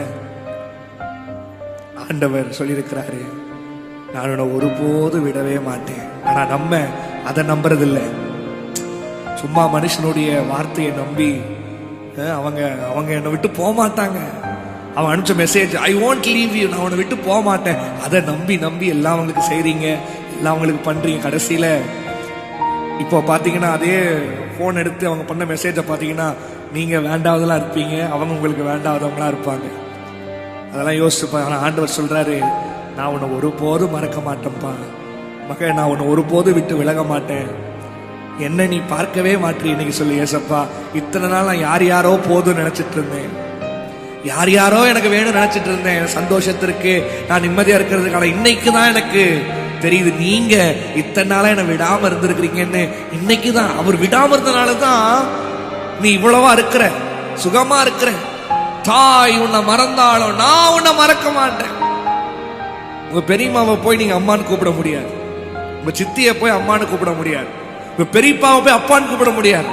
ஆண்டவர் சொல்லியிருக்கிறாரு, நான் உன்னை ஒருபோது விடவே மாட்டேன். ஆனா நம்ம அதை நம்புறதில்லை. சும்மா மனுஷனுடைய வார்த்தையை நம்பி அவங்க என்னை விட்டு போக மாட்டாங்க. அவன் அனுப்பிச்ச message, I want leave you, நான் உன்னை விட்டு போக மாட்டேன், அதை நம்பி நம்பி எல்லாம் அவங்களுக்கு செய்றீங்க, எல்லாம் அவங்களுக்கு பண்றீங்க. கடைசியில இப்போ பாத்தீங்கன்னா அதே போன் எடுத்து அவங்க பண்ண மெசேஜை பாத்தீங்கன்னா நீங்க வேண்டாவதெல்லாம் இருப்பீங்க, அவங்க உங்களுக்கு வேண்டாவதவங்களா இருப்பாங்க. அதெல்லாம் யோசிச்சுப்பா. ஆனால் ஆண்டவர் சொல்றாரு, நான் உன்னை ஒருபோதும் மறக்க மாட்டேன்ப்பா மகன், நான் உன்னை ஒருபோதும் விட்டு விலக மாட்டேன். என்ன நீ பார்க்கவே மாட்டேன் இன்னைக்கு சொல்லி, ஏசப்பா இத்தனை நாள் நான் யார் யாரோ போதும் நினைச்சிட்டு இருந்தேன், யார் யாரோ எனக்கு வேணும் நினைச்சிட்டு இருந்தேன், சந்தோஷத்திற்கு நான் நிம்மதியா இருக்கிறதுக்கான. இன்னைக்கு தான் எனக்கு தெரியுது, நீங்க இத்தனை நாளா என்னை விடாம இருந்திருக்கிறீங்கன்னு. இன்னைக்கு தான் அவர் விடாம இருந்தனாலதான் நீ இவ்வளவா இருக்கிற, சுகமா இருக்கிற. தாய் உன்னை மறந்தாலும் நான் உன்னை மறக்க மாட்டேன். உங்க பெரியம்மாவை போய் நீங்க அம்மான்னு கூப்பிட முடியாது, உங்க சித்தியை போய் அம்மான்னு கூப்பிட முடியாது, உங்க பெரியப்பாவை போய் அப்பான்னு கூப்பிட முடியாது,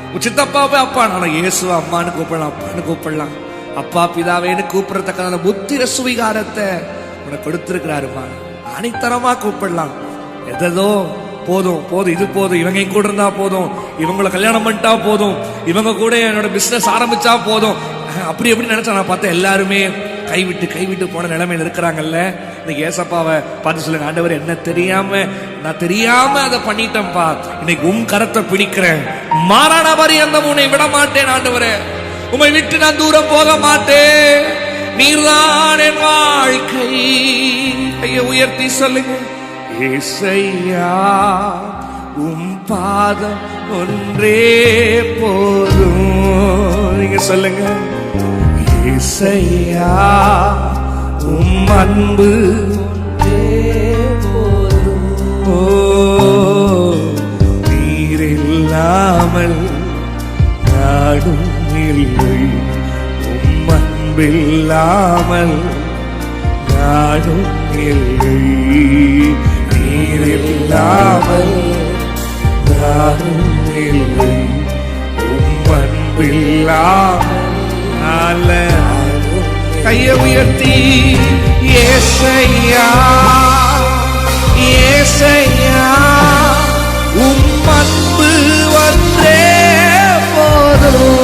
உங்க சித்தப்பாவை போய் அப்பா. ஆனா இயேசுவை அம்மான்னு கூப்பிடலாம், அப்பான்னு கூப்பிடலாம். அப்பா பிதாவேன்னு கூப்பிடுறதுக்கான புத்திர சுவீகாரத்தை உனக்கு கொடுத்திருக்கிறாருமா. அனைத்தரமா கூப்பிடலாம். எதோ போதும் போதும், இது போதும், இவங்க என் கூட இருந்தா போதும், இவங்களை கல்யாணம் பண்ணிட்டா போதும், இவங்க கூட என்னோட பிசினஸ் ஆரம்பிச்சா போதும், அப்படி எப்படி நினைச்சா. நான் பார்த்தேன் எல்லாருமே கைவிட்டு போன நிலைமையில இருக்கிறாங்கல்ல. இன்னைக்கு ஏசப்பாவை பார்த்து சொல்லுங்க, ஆண்டவர் என்ன நான் தெரியாம அதை பண்ணிட்டேன்ப்பா, இன்னைக்கு கரத்தை பிடிக்கிறேன், மாறான பரியந்தம் உன்னை விட மாட்டேன் ஆண்டவரே, உம்மை விட்டு நான் தூரம் போக மாட்டேன், நீர்தான் என் வாழ்க்கை. கையை உயர்த்தி சொல்லுங்க, ஏசையா பாதம் ஒன்றே போதும். நீங்க சொல்லுங்க, ஏசையா அன்பு ஓ, நீர் இல்லாமல் நாடும் இல்லை, அன்பில்லாமல் நாடும் இல்லை, நீர் இல்லாமல் நாடும் இல்லை, அன்பில்லாமல். கையை உயர்த்தி ஏசையா ஏசையா அன்பு ஒன்றே போதும்.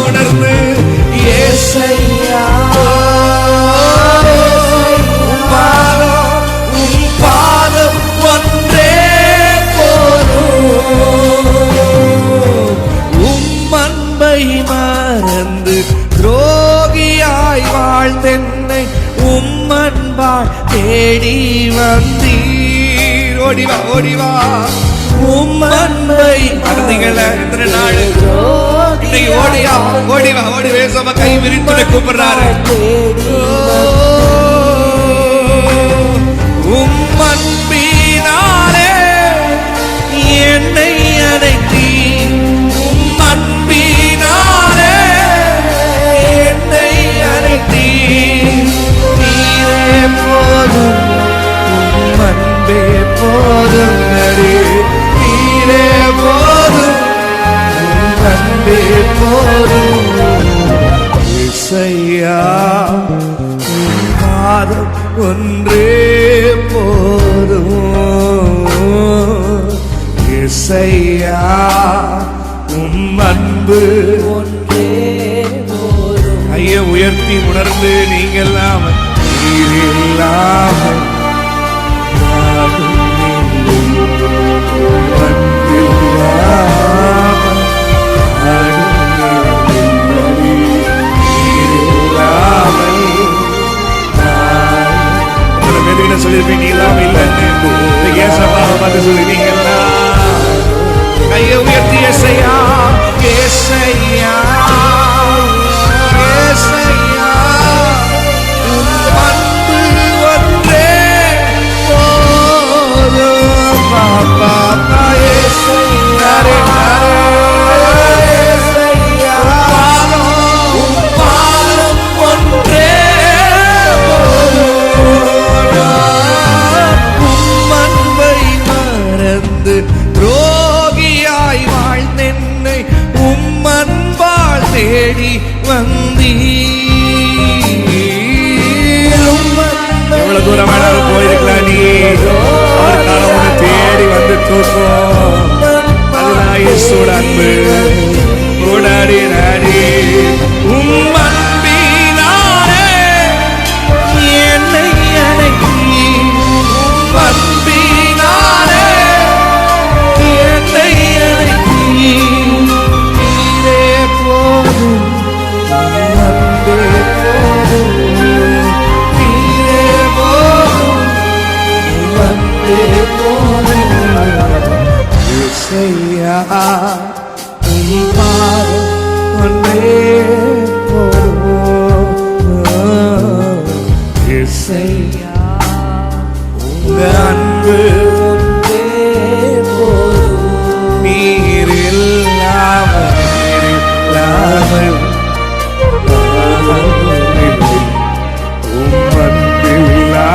உணர்ந்து ஏசையா பாதம் ஒன்றே போதும். அன்பை மறந்து துரோகியாய் வாழ்ந்தென்னை அன்பால் தேடி வந்தீர். ஓடிவா ஓடிவா, அன்பை மறந்தீங்கள எத்தனை நாள்? இன்னைக்கு ஓடியா ஓடிவா ஓடி வேசமா கை விரித்து கூப்பிடுறாரு. அன்பினாலே என்னை அடைத்தி, அன்பினாலே என்னை அடைத்தி, நீரே போதும், அன்பே போதும், நீரே போதும், அன்பே போதும். இசையா பாதம் ஒன்றே போதும். இசையா அன்பு ஒன்றே போதும். கையை உயர்த்தி உணர்ந்து நீங்கெல்லாம் இல்லாமல் சொல்லிருப்பீங்க, இல்லாம இல்லைன்னு ஏசப்பாவை பார்த்து சொல்லுவீங்களா? கையை உயர்த்தி ஏசையா ஏசையா ஏசையா அன்பு ஒன்றே தூரம் வேணாலும் போயிருக்கலாம் நீ. அவர் கரம் உன்னை தேடி வந்து தூக்கும். அதுதான் இயேசுவோட அன்பு. ஓடாடி நாடி உம் அன்பினாலே என்னை அடக்கி, உம் அன்பினாலே என்னை அடக்கி, நீரே போதும், அன்பே போதும், நீரே போதும், அன்பே போதும். இயேசையா உம் பாதம் ஒன்றே போதும். இயேசையா உங்க அன்பு ஒன்றே போதும். நீர் இல்லாமல் உம் அன்பில்லாமல்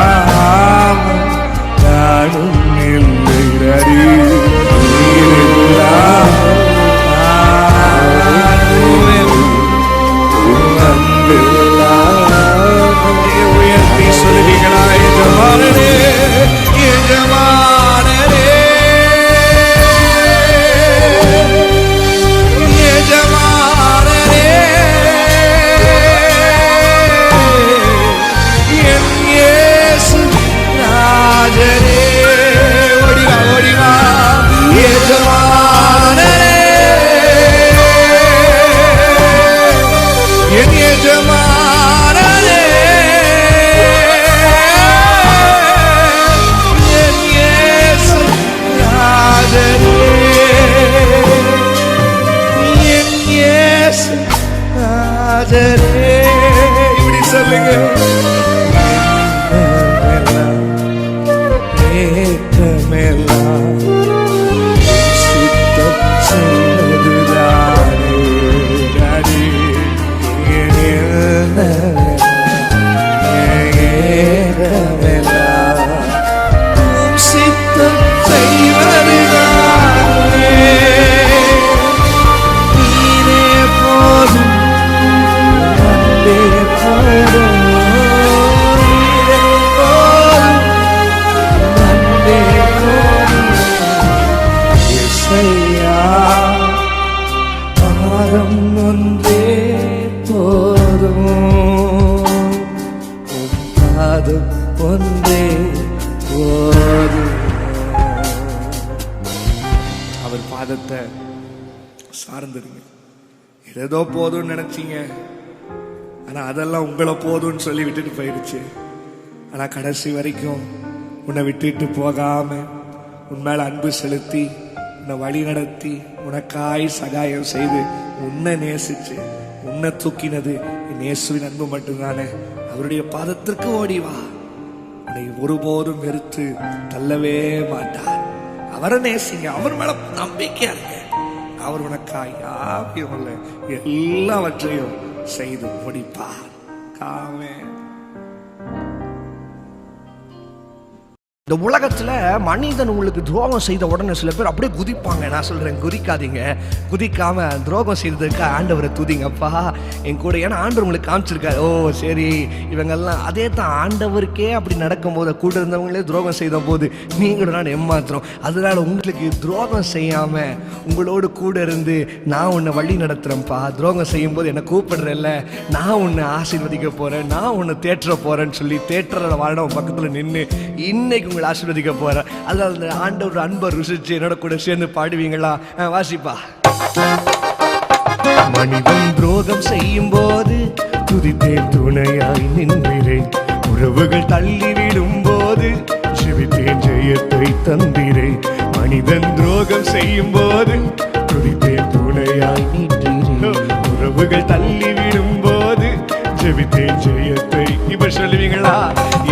நானும் இல்லை ரடி. உயர்த்தி சொல்லுவீங்களா? எஜமானனே, எஜமானனே, எஜமானனே, என் இயேசு ராஜனே. ஓடிவா ஓடிவா எஜமானனே, என் எஜமானனே, என் இயேசு ராஜனே, என் இயேசு ராஜனே. இப்படி சொல்லுங்க. ஏற்றமெல்லாம் சித்தம் செய்வதுதானே டாடி. சித்தம் செய்வதுதானே. நீரே போதும், அன்பே போதும், நீரே போதும், அன்பே போதும். இயேசையா பாதம் ஒன்றே போதும். உம் பாதம் ஒன்றே போதும். அவர் பாதத்தை சார்ந்துருங்க. ஏதோ போதும்னு நினைச்சீங்க, ஆனா அதெல்லாம் உங்களை போதும்னு சொல்லி விட்டுட்டு போயிடுச்சு. ஆனா கடைசி வரைக்கும் உன்னை விட்டுட்டு போகாம உன் மேல அன்பு செலுத்தி உன்னை வழி நடத்தி உனக்காய் சகாயம் செய்து உன்னை நேசிச்சு உன்னை தூக்கினது என் இயேசுவின் அன்பு மட்டும்தானே. அவருடைய பாதத்திற்கு ஓடி வா. உன்னை ஒருபோதும் வெறுத்து தள்ளவே மாட்டார். அவரை நேசிங்க, அவர் மேல நம்பிக்கையா இருங்க. அவர் உனக்காய் யாவையும் அல்ல எல்லாவற்றையும் செய்து முடிப்பார். ஆமென். இந்த உலகத்துல மனிதன் உங்களுக்கு துரோகம் செய்த உடனே சில பேர் அப்படியே குதிப்பாங்க. நான் சொல்றேன், குதிக்காதீங்க. குதிக்காம துரோகம் செய்ததுக்கு ஆண்டவரை துதிங்கப்பா என் கூட. ஏன்னா ஆண்டவர் உங்களுக்கு காமிச்சிருக்காரு, ஓ சரி இவங்கெல்லாம் அதே தான் ஆண்டவருக்கே அப்படி நடக்கும் போது கூட இருந்தவங்களே துரோகம் செய்த போது நீங்களும் நான் ஏமாத்துறோம். அதனால உங்களுக்கு துரோகம் செய்யாம உங்களோடு கூட இருந்து நான் உன்னை வழி நடத்துறேன்ப்பா. துரோகம் செய்யும் போது என்னை கூப்பிடுறேன்ல, நான் உன்னை ஆசீர்வதிக்க போறேன், நான் உன்னை தேற்ற போறேன்னு சொல்லி தேற்றற வாழ பக்கத்துல நின்று இன்னைக்கு உங்களை ஆசீர்வதிக்க போறேன். அதனால அந்த ஆண்டவர் அன்பை ருசிச்சு என்னோட கூட சேர்ந்து பாடுவீங்களா? வாசிப்பா. மனிதன் துரோகம் செய்யும் போது துதித்தேன், துணையாய் நின்றேன். உறவுகள் தள்ளிவிடும் போது ஜெபித்தேன், ஜெயத்தை தந்திரேன். மனிதன் துரோகம் செய்யும் போது துதித்தேன், துணையாய் நின்றேன். உறவுகள் தள்ளிவிடும் போது ஜெபித்தேன், ஜெயத்தை. இப்ப சொல்லுவீங்களா?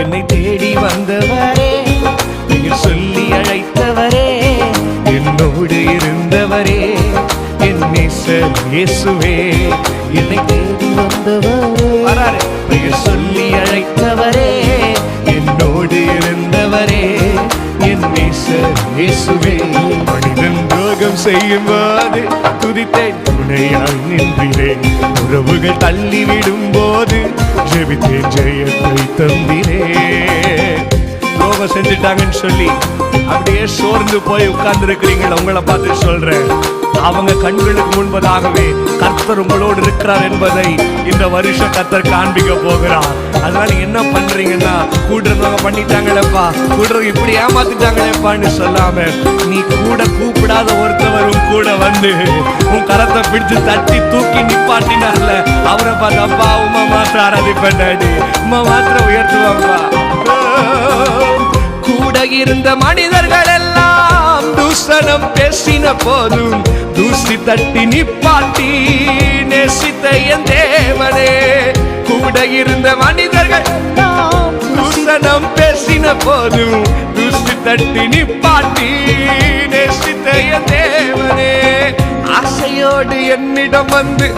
என்னை தேடி வந்தவரே, நீங்கள் சொல்லி அழைத்தவரே, என்னோடு இருந்தவரே, என் நேசர் இயேசுவே. என்னை தேடி வந்தவரே, பெயர் சொல்லி அழைத்தவரே, என்னோடு இருந்தவரே, என் நேசர் இயேசுவே. மனிதன் துரோகம் செய்யும் போது துதித்தேன், துணையாய் நின்றேன். உறவுகள் தள்ளிவிடும் போது ஜெபித்தேன், ஜெயத்தை தந்திரேன். துரோகம் செஞ்சுட்டாங்கன்னு சொல்லி அப்படியே சோர்ந்து போய் உட்கார்ந்து இருக்கிறீங்களா, உங்களை பார்த்து சொல்றேன், அவங்க கண்களுக்கு முன்பதாகவே கர்த்தர் உங்களோடு இருக்கிறார் என்பதை இந்த வருஷம் கர்த்தர் காண்பிக்க போகிறார். அதனால என்ன பண்றீங்கன்னா, கூடுறவங்க பண்ணிட்டாங்களேப்பா, கூடுறவங்க இப்படி ஏமாத்திட்டாங்களேப்பான்னு சொல்லாம, நீ கூட கூப்பிடாத ஒருத்தவரும் கூட வந்து உன் கரத்தை பிடிச்சு தட்டி தூக்கி நிப்பாட்டினார்ல, அவரை பார்த்து அப்பா உமா மாத்திரம் ஆராதிப்பேன் டாடி, உமா மாத்திரம் உயர்த்துவாப்பா. கூட இருந்த மனிதர்கள் எல்லாம் தூசணம் பேசின போதும் தூசி தட்டி நிப்பாட்டி நேசித்த என் தேவனே. கூட இருந்த மனிதர்கள் எல்லாம் தூசணம் பேசின போதும் தூசி தட்டி நிப்பாட்டி நேசித்த என் தேவனே. ஆசையோடு என்னிடம் வந்து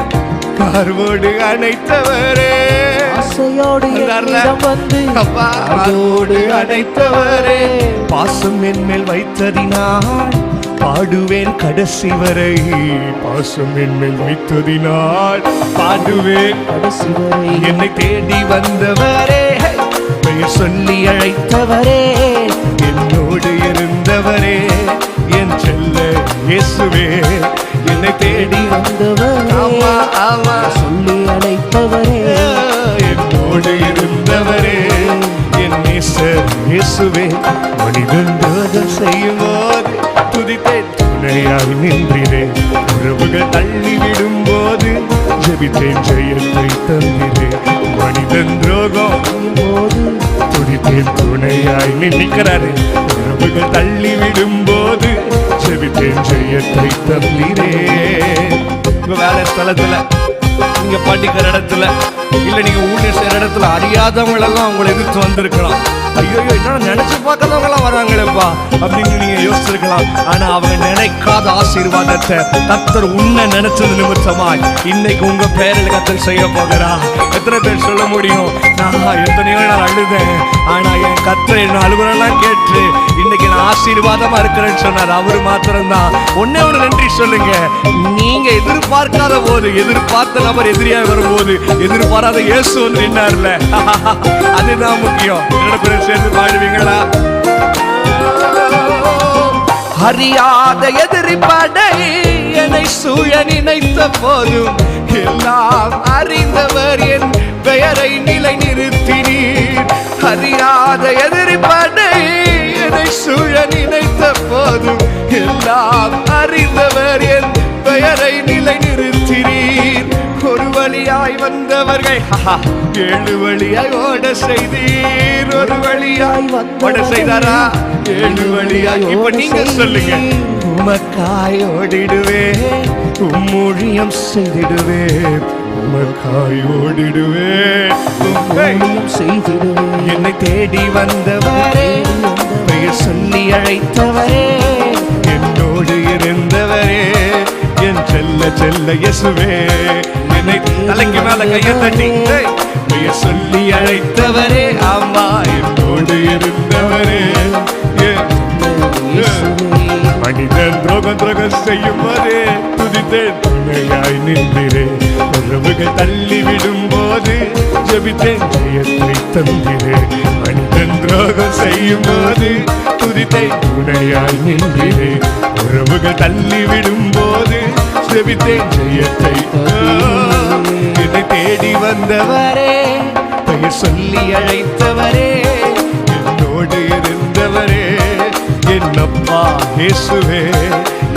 கார்வோடு அணைத்தவரே, ஆசையோடு என்னிடம் வந்து கார்வோடு அணைத்தவரே. பாசம் என் மேல் வைத்ததினால் பாடுவேன் கடைசி வரை, பாசம் என் மேல் வைத்ததினால் பாடுவேன் கடைசி வரை. என்னை தேடி வந்தவரே, பெயர் சொல்லி அழைத்தவரே, என்னோடு இருந்தவரே, என் செல்ல இயேசுவே, என்னை தேடி வந்தவரே, ஆமா ஆமா சொல்லி அழைத்தவரே, என்னோடு இருந்தவரே, என் நேசர் இயேசுவே. மனிதன் துரோகம் செய்யும் போது துதித்தேன், துணையாய் நின்றேன், உறவுகள் தள்ளிவிடும் போது ஜெபித்தேன், ஜெயத்தை தந்திரேன். மனிதன் துரோகம் போது துதித்தேன், துணையாய் நிற்கிறாரு, உறவுகள் தள்ளிவிடும் போது ஜெபித்தேன், ஜெயத்தை தந்திரேன். உங்க வேலை ஸ்தலத்துல, நீங்க படிக்கிற இடத்துல, இல்ல நீங்க ஊழியர் செய்யற இடத்துல அறியாதவங்க எல்லாம் உங்களை எதிர்த்து வந்திருக்கலாம். ஐயோ என்ன நினைச்சு பார்க்காதவங்க எல்லாம் வராங்களேப்பா அப்படின்னு நீங்க யோசிச்சிருக்கலாம். ஆனா அவங்க நினைக்காத ஆசீர்வாதத்தை கர்த்தர் உன்னை நினைச்சது நிமித்தமாய் இன்னைக்கு உங்க பேரில் கர்த்தர் செய்ய போகிறா. எத்தனை பேர் சொல்ல முடியும், நான் எத்தனையோ நாள் அழுதேன், ஆனா என் கர்த்தர் என்ன அழுகுறெல்லாம் கேட்டு இன்னைக்கு நான் ஆசீர்வாதமா இருக்கிறேன்னு சொன்னார். அவரு மாத்திரம்தான். ஒன்னே ஒன்று நன்றி சொல்லுங்க. நீங்க எதிர்பார்க்காத போது, எதிர்பார்த்த நபர் எதிரியா வரும்போது எதிர்பாராத இயேசு வந்து நின்னார்ல, அதுதான் முக்கியம். என்னோட கூட சேர்ந்து பாடுவீங்களா? அறியாத எதிரி படை என்னை சூழ நினைத்த போதும் எல்லாம் அறிந்தவர் என் பெயரை நிலை நிறுத்தினீர். அறியாத எதிரி படை என்னை சூழ நினைத்த போதும் எல்லாம் அறிந்தவர் என் பெயரை நிலை நிறுத்தினீர். ஒரு வழியாய் வந்தவர்கள் 7 வழியாய் ஓட செய்தீர். ஒரு வழியாய் ஓட செய்தாரா? 7 வழியாய். இப்ப நீங்க சொல்லுங்க. உமக்காய் ஓடிடுவே, உம்மூழியம் செய்திடுவே, உமக்காய் ஓடிடுவே, ஊழியம் செய்திடுவே. என்னை தேடி வந்தவரே, பெயர் சொல்லி அழைத்தவரே, என்னோடு இருந்தவரே, என் செல்ல செல்ல இயேசுவே, என்னை தலைக்கு மேல கையை தட்டி பெயர் சொல்லி அழைத்தவரே, ஆமா என்னோடு இருந்தவரே. மனிதன் துரோகம் செய்யும் போது துதித்தேன், துணையாய் நின்றேன், உறவுகள் தள்ளிவிடும் போது ஜெபித்தேன், ஜெயத்தை தந்திரேன். மனிதன் துரோகம் செய்யும் போது துதித்தேன், துணையாய் நின்றேன், உறவுகள் தள்ளிவிடும் போது ஜெபித்தேன், ஜெயத்தை. என்னை தேடி வந்தவரே, பெயர் சொல்லி அழைத்தவரே, என்னோடு இருந்தவரே, என்னப்பா இயேசுவே,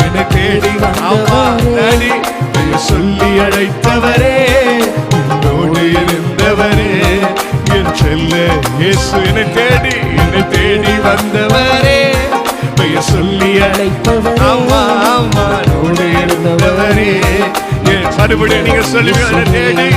என்னை தேடி வந்தவரே, பெயர் சொல்லி அழைத்தவரே, என்னோடு இருந்தவரே, என் செல்ல இயேசு, என்னை தேடி வந்தவரே, பெயர் சொல்லி அழைத்தவரே, ஆமா ஆமா என்னோடு இருந்தவரே. மறுபடியும் நீங்க சொல்லுங்க, என்னை தேடி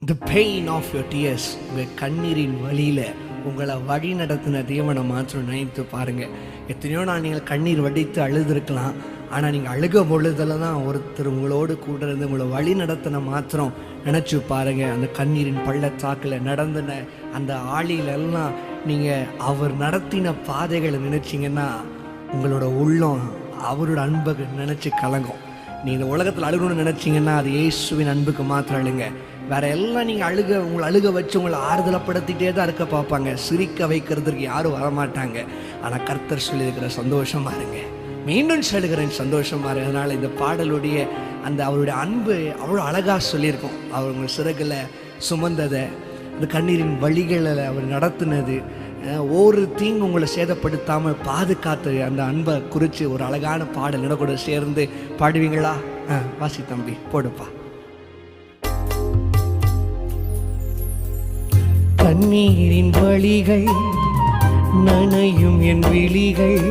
The pain of your tears, உங்கள் கண்ணீரின் வழியில் உங்களை வழி நடத்தின தேவனை மாத்திரம் நினைத்து பாருங்கள். எத்தனையோ நாள் நீங்கள் கண்ணீர் வடித்து அழுதுருக்கலாம், ஆனால் நீங்கள் அழுக பொழுதில் தான் ஒருத்தர் உங்களோடு கூட இருந்து உங்களை வழி நடத்தின மாத்திரம் நினச்சி பாருங்க. அந்த கண்ணீரின் பள்ளத்தாக்கில் நடந்தின அந்த ஆளிலெல்லாம் நீங்கள் அவர் நடத்தின பாதைகளை நினச்சிங்கன்னா உங்களோட உள்ளம் அவரோட அன்பை நினச்சி கலங்கும். நீ இந்த உலகத்தில் அழுகணும்னு நினச்சிங்கன்னா அது இயேசுவின் அன்புக்கு மாத்திரம் அழுங்க. வேற எல்லாம் நீங்கள் உங்களை அழுக வச்சு உங்களை ஆறுதலப்படுத்திட்டே தான் இருக்க பார்ப்பாங்க. சிரிக்க வைக்கிறதுக்கு யாரும் வரமாட்டாங்க. ஆனால் கர்த்தர் சொல்லியிருக்கிற சந்தோஷமா இருங்க. மீண்டும் சொல்லுகிறேன் சந்தோஷமா இருங்க. அதனால் இந்த பாடலுடைய அந்த அவருடைய அன்பு அவ்வளோ அழகாக சொல்லியிருக்கோம். அவர் உங்கள் சிறகுல சுமந்ததை, அந்த கண்ணீரின் வழிகளில் அவர் நடத்தினது, ஒரு தீங்கு உங்களை சேதப்படுத்தாமல் பாதுகாத்து அந்த அன்பை குறித்து ஒரு அழகான பாடல் என்ன கூட சேர்ந்து பாடுவீங்களா? வாசி தம்பி போடுப்பா. கண்ணீரின் வழிகள் நனையும் என் விழிகள்,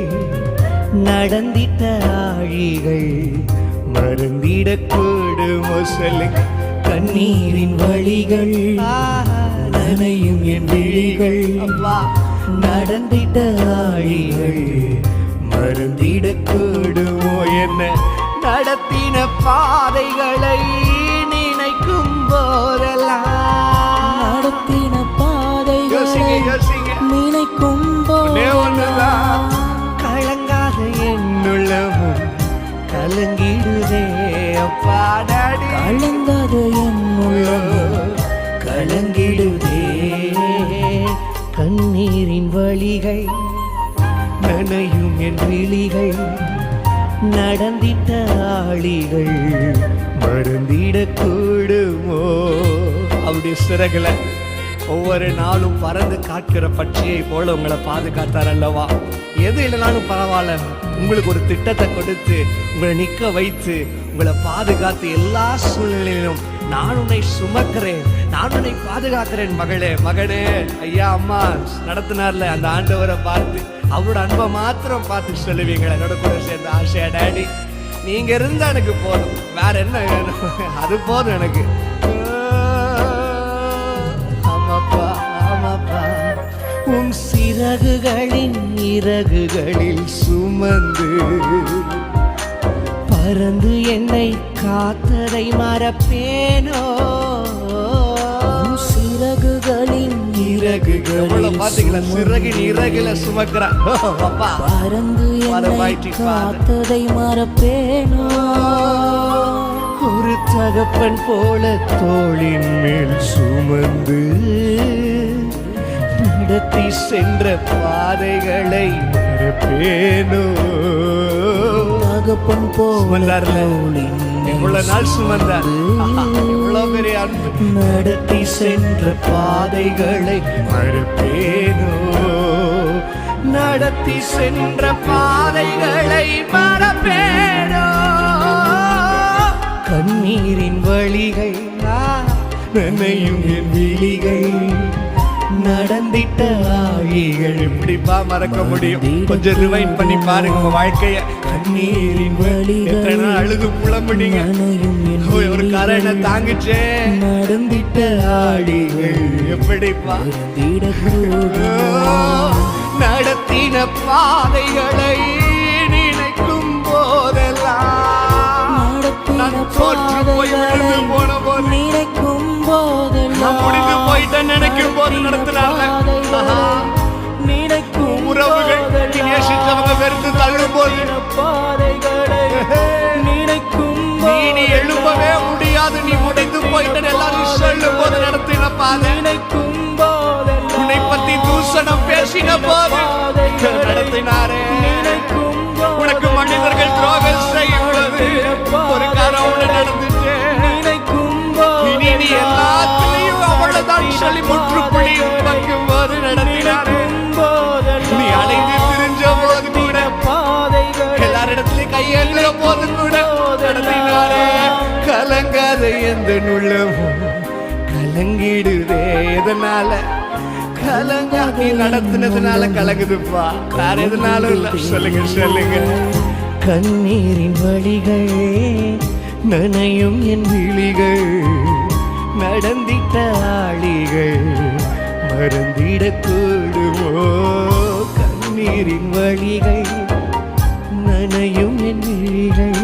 நடந்திட்ட ஆழிகள் மறந்திடக்கூடுமோ சொல்லுங்க. கண்ணீரின் வழிகள் நனையும் என் விழிகள், நடந்திட்ட ஆழிகள் மறந்திடக்கூடுமோ என்ன நடத்தின பாதைகளை நினைக்கும் போதெல்லாம், நடத்தின பாதைகளை நினைக்கும் போதெல்லாம் கலங்காத என்னுள்ளமும் கலங்கிடுதே அப்பா டாடி, கலங்காத என்னுள்ளமும் கலங்கிடுதே. கண்ணீரின் வழிகள் நனையும் என் விழிகள், நடந்திட்ட ஆளிகள் மறந்திடக்கூடுமோ. அவருடைய சிறகுல ஒவ்வொரு நாளும் பறந்து காக்கிற பட்சியை போல உங்களை பாதுகாத்தார் அல்லவா? எது இல்லைனாலும் பரவாயில்ல, உங்களுக்கு ஒரு திட்டத்தை கொடுத்து உங்களை நிற்க வைத்து உங்களை பாதுகாத்து எல்லா சூழ்நிலையிலும் நான் உன்னை சுமக்கிறேன், நான் உன்னை பாதுகாக்கிறேன் மகளே மகனே. ஐயா அம்மா நடத்தினார்ல அந்த ஆண்டவரை பார்த்து அவரோட அன்பை மாத்திரம் பார்த்து சொல்லுவீங்களா? என்னோட கூட சேர்ந்த ஆசையா டாடி நீங்க இருந்தா எனக்கு போதும், வேற என்ன வேணும்? அது போதும் எனக்கு. ஆமாப்பா ஆமாப்பா, உன் சிறகுகளின் இறகுகளில் சுமந்து பறந்து என்னை காத்ததை மறப்பேனோ. சிறகுகளின் இறகுகளில் பாத்தீங்களா? சிறகின் இறகுல சுமக்கிறான் பறந்து என்னை காத்ததை மறப்பேனோ. ஒரு தகப்பன் போல தோளின் மேல் சுமந்து நடத்தி சென்ற பாதைகளை மறப்பேனோ. தகப்பன் போல எவ்வளவு நாள் சுமந்தார், எவ்வளவு பெரிய அன்பு. நடத்தி சென்ற பாதைகளை மறப்பேனோ, நடத்தி சென்ற பாதைகளை மறப்பேனோ. கண்ணீரின் வழிகள் நனையும் என் விழிகள், நடந்திட்ட ஆழிகள் எப்படிப்பா மறக்க முடியும்? கொஞ்சம் ரிவைண்ட் பண்ணி பாருங்க உங்க வாழ்க்கைய. கண்ணீரின் வழிகள் அழுது புலம்புனீங்க, ஒரு கரை தாங்கிச்சே. நடந்திட்ட ஆழிகள் எப்படிப்பா நடத்தின பாதைகளை நினைக்கும் போதெல்லாம், போன போது நினைக்கும் போதெல்லாம், முடிந்து போயிட்ட நினைக்கும் போது நடத்தினாங்க. நினைக்கும் உறவுகள் நேசித்தவங்க வெறுத்து தள்ளும் போது, நினைக்கும் நீ எழுப்பவே முடியாது, நீ முடிந்து போயிட்ட எல்லாரும் சொல்லும் போது நடத்தின பாதை, நினைக்கும் போதெல்லாம், உன்னை பத்தி தூஷணம் பேசின போது நடத்தினாரே. உனக்கு மனிதர்கள் துரோகம் செய்யும் பொழுது ஒரு காரம் உன்னை நடந்துட்டு, இனி நீ எல்லாத்திலையும் அவ்வளவுதான் சொல்லி முற்றுப்புள்ளி வைக்கும் போது நடத்தினாரே. நீ அலைந்து திரிஞ்ச போது கூட, எல்லாரிடத்திலையும் கையேந்துற போது கூட நடத்தினாரே. கலங்காத எந்த உள்ளமும் கலங்கிடுதே. எதனால கலங்காக்கி நடத்தினதுனால கலங்குதுப்பா, வேற எதுனாலும் இல்ல. சொல்லுங்க சொல்லுங்க. கண்ணீரின் வழிகள் நனையும் என் விழிகள், நடந்திட்ட ஆளிகள் மறந்திடக்கூடுமோ. கண்ணீரின் வழிகள் நனையும் என் விழிகள்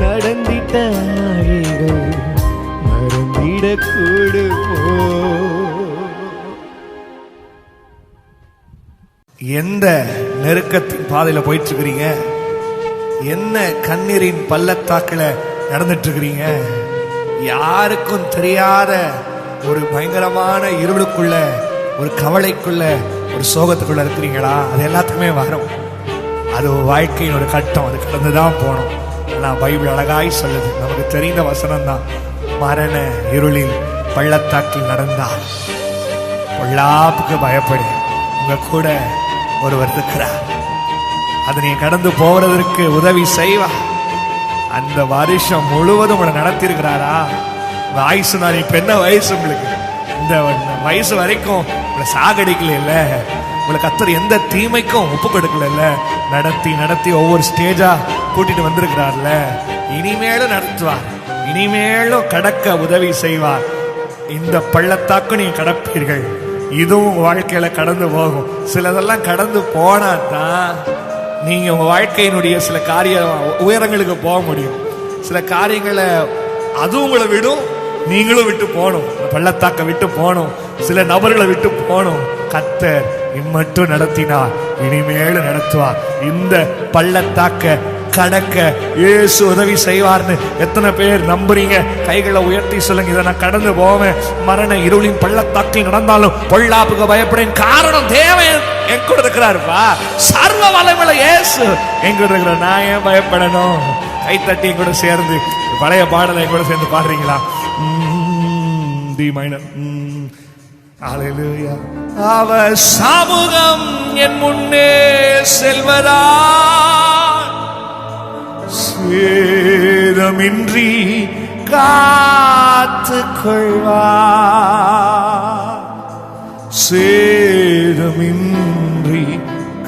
நடந்திட்ட ஆழிகள் மறந்திடக்கூடுமோ. எந்த நெருக்கத்தின் பாதையில போயிட்டு இருக்கிறீங்க? என்ன கண்ணீரின் பள்ளத்தாக்குல நடந்துட்டு இருக்கிறீங்க? யாருக்கும் தெரியாத ஒரு பயங்கரமான இருளுக்குள்ள, ஒரு கவலைக்குள்ள, ஒரு சோகத்துக்குள்ள இருக்கிறீங்களா? அது எல்லாத்துக்குமே வரும். அது வாழ்க்கையின் ஒரு கட்டம். அது கடந்துதான் போனோம். ஆனா பைபிள் அழகாய் சொல்லுது, நமக்கு தெரிந்த வசனம் தான், மரண இருளில் பள்ளத்தாக்கில் நடந்தால் பொல்லாப்புக்கு பயப்படு, உங்க கூட ஒருவர் இருக்கிறார். அதை நீ கடந்து போவதற்கு உதவி செய்வா. அந்த வருஷம் முழுவதும் உங்களை நடத்திருக்கிறாரா? வயசு நான் இப்ப என்ன வயசு உங்களுக்கு? இந்த வயசு வரைக்கும் உங்களை சாகடிக்கல இல்ல, உங்களை கர்த்தர் எந்த தீமைக்கும் ஒப்பு கொடுக்கல. நடத்தி நடத்தி ஒவ்வொரு ஸ்டேஜா கூட்டிட்டு வந்திருக்கிறார்ல. இனிமேலும் நடத்துவார், இனிமேலும் கடக்க உதவி செய்வார். இந்த பள்ளத்தாக்கு நீங்க கடப்பீர்கள். இதுவும் உங்க வாழ்க்கையில கடந்து போகும். சிலதெல்லாம் கடந்து போனா தான் நீங்க உங்க வாழ்க்கையினுடைய சில காரிய உயரங்களுக்கு போக முடியும். சில காரியங்களை அது உங்களை விடும், நீங்களும் விட்டு போகணும். பள்ளத்தாக்க விட்டு போகணும், சில நபர்களை விட்டு போகணும். கர்த்தர் இம்மட்டும் நடத்தினார், இனிமேலும் நடத்துவார். இந்த பள்ளத்தாக்க கடக்க இயேசு உதவி செய்வார்னு எத்தனை பேர் நம்புறீங்க? கைகளை உயர்த்தி சொல்லுங்க, இதை நான் கடந்து போவேன். மரண இருளின் பள்ளத்தாக்கில் நடந்தாலும் பொல்லாப்புக்கு பயப்படேன். காரணம் தேவன் என் கூட இருக்கிறாருப்பா. சர்வ வல்லமையுள்ள இயேசு என் கூட இருக்கிற, நான் ஏன் பயப்படணும்? கை தட்டி என் கூட சேர்ந்து பழைய பாடலை என் கூட சேர்ந்து பாடுறீங்களா? D minor. ஹல்லேலூயா. அவர் சமூகம் என் முன்னே செல்வதா, சேதமின்றி காத்து கொள்வார், சேதமின்றி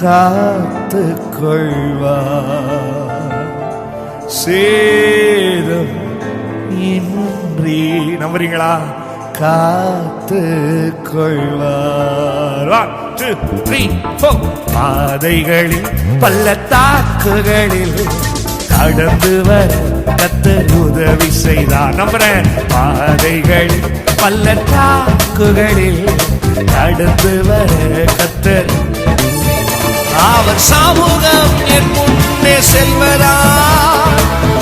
காத்து கொள்வார், சேதம் இன்றி. நம்புறீங்களா? காத்து கொள்வார். 1 2 3 4. பாதைகளில் பள்ளத்தாக்குகளில் கடந்து வர கர்த்தர் உதவி செய்தார். நம்புறேன். பாதைகளில் பள்ளத்தாக்குகளில் கடந்து வர கர்த்தர், அவர் சமூகம் என் முன்னே செல்வதா,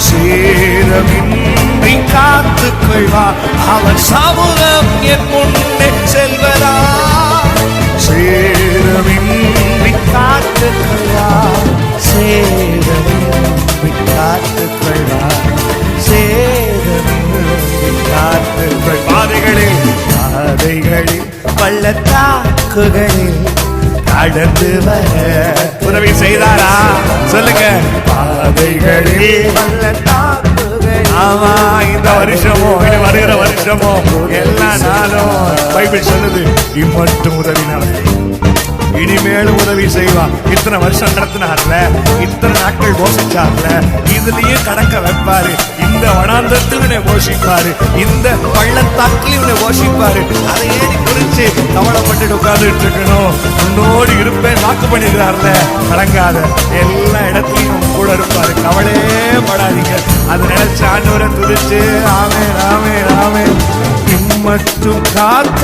சேதமின்றி காத்து கொள்வார். அவர் சமூகம் என் முன்னே செல்வதா, சேதமின்றி காத்து கொள்வார், சேதமின்றி காத்து கொள்வார், சேதமின்றி காத்து கொள்வார். பாதைகளில் பாதைகளில் பள்ளத்தாக்குகளில் கடந்து வர உதவி செய்தாரா? சொல்லுங்க. பாதைகளில் பள்ளத்தாக்குகளில். ஆமா, இந்த வருஷமோ இனி வருகிற வருஷமோ எல்லா நாளும் பைபிள் சொல்லுது, இம்மட்டும் உதவினார், இனிமேலும் உதவி செய்வார். இத்தனை வருஷம் நடத்தினார்ல, இத்தனை நாட்கள் போஷிச்சார்ல, இதுலயும் கடக்க வைப்பாரு. இந்த வனாந்தரத்தில் போஷிப்பாரு, இந்த பள்ளத்தாக்கில் போஷிப்பாரு. அதை ஏறி குறிச்சு கவலைப்பட்டு உட்கார்ந்துட்டு இருக்கணும். உன்னோடு இருப்பேன் வாக்கு பண்ணிருக்காருல, கலங்காத. எல்லா இடத்துலயும் கூட இருப்பாரு, கவலையே படாதீங்க. அது நினைச்சு ஆண்டவரை துதிச்சு ஆமே ஆமே ஆமே. இம்மட்டும் காத்த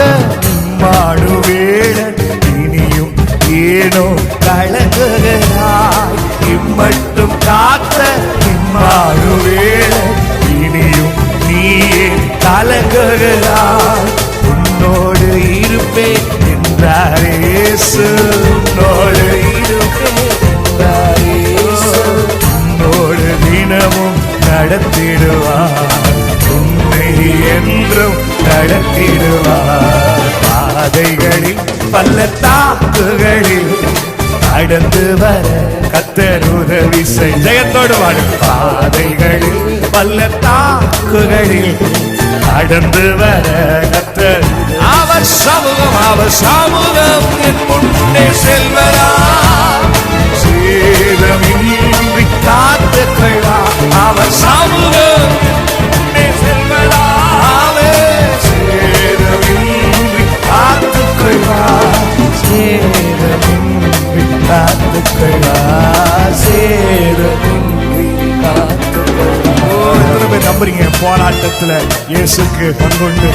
இம்மாடுவேடன் இனியும் ஏனோ கலங்குகிறாய். இம்மட்டும் காத்த இம்மாடுவேடன் இனியும் நீயே கலங்குகிறாய். உன்னோடு இருப்பேன் என்றாரே இயேசு, உன்னோடு இருப்பேன் என்றாரே இயேசு. உன்னோடு தினமும் நடத்திடுவார், உன்னை என்றும் நடத்திடுவார். பாதைகளில் பள்ளத்தாக்குகளில் கடந்து வர கர்த்தர் உதவி செய். ஜெயத்தோடு வாடு. பாதைகளில் பள்ளத்தாக்குகளில் கடந்து வர கர்த்தர், அவர் சமூகம், அவர் சமூகம் என் முன்னே செல்வதா, சேதமின்றி காத்து கொள்வார். அவர் சமூகம் முன்னே செல்வதா, சேதமின்றி காத்து கொள்வார், சேதமின்றி காத்து கொள்வார், சேதமின்றி பேர் நம்புறீங்க போராட்டத்துல இயேசுக்கு பங்குண்டு?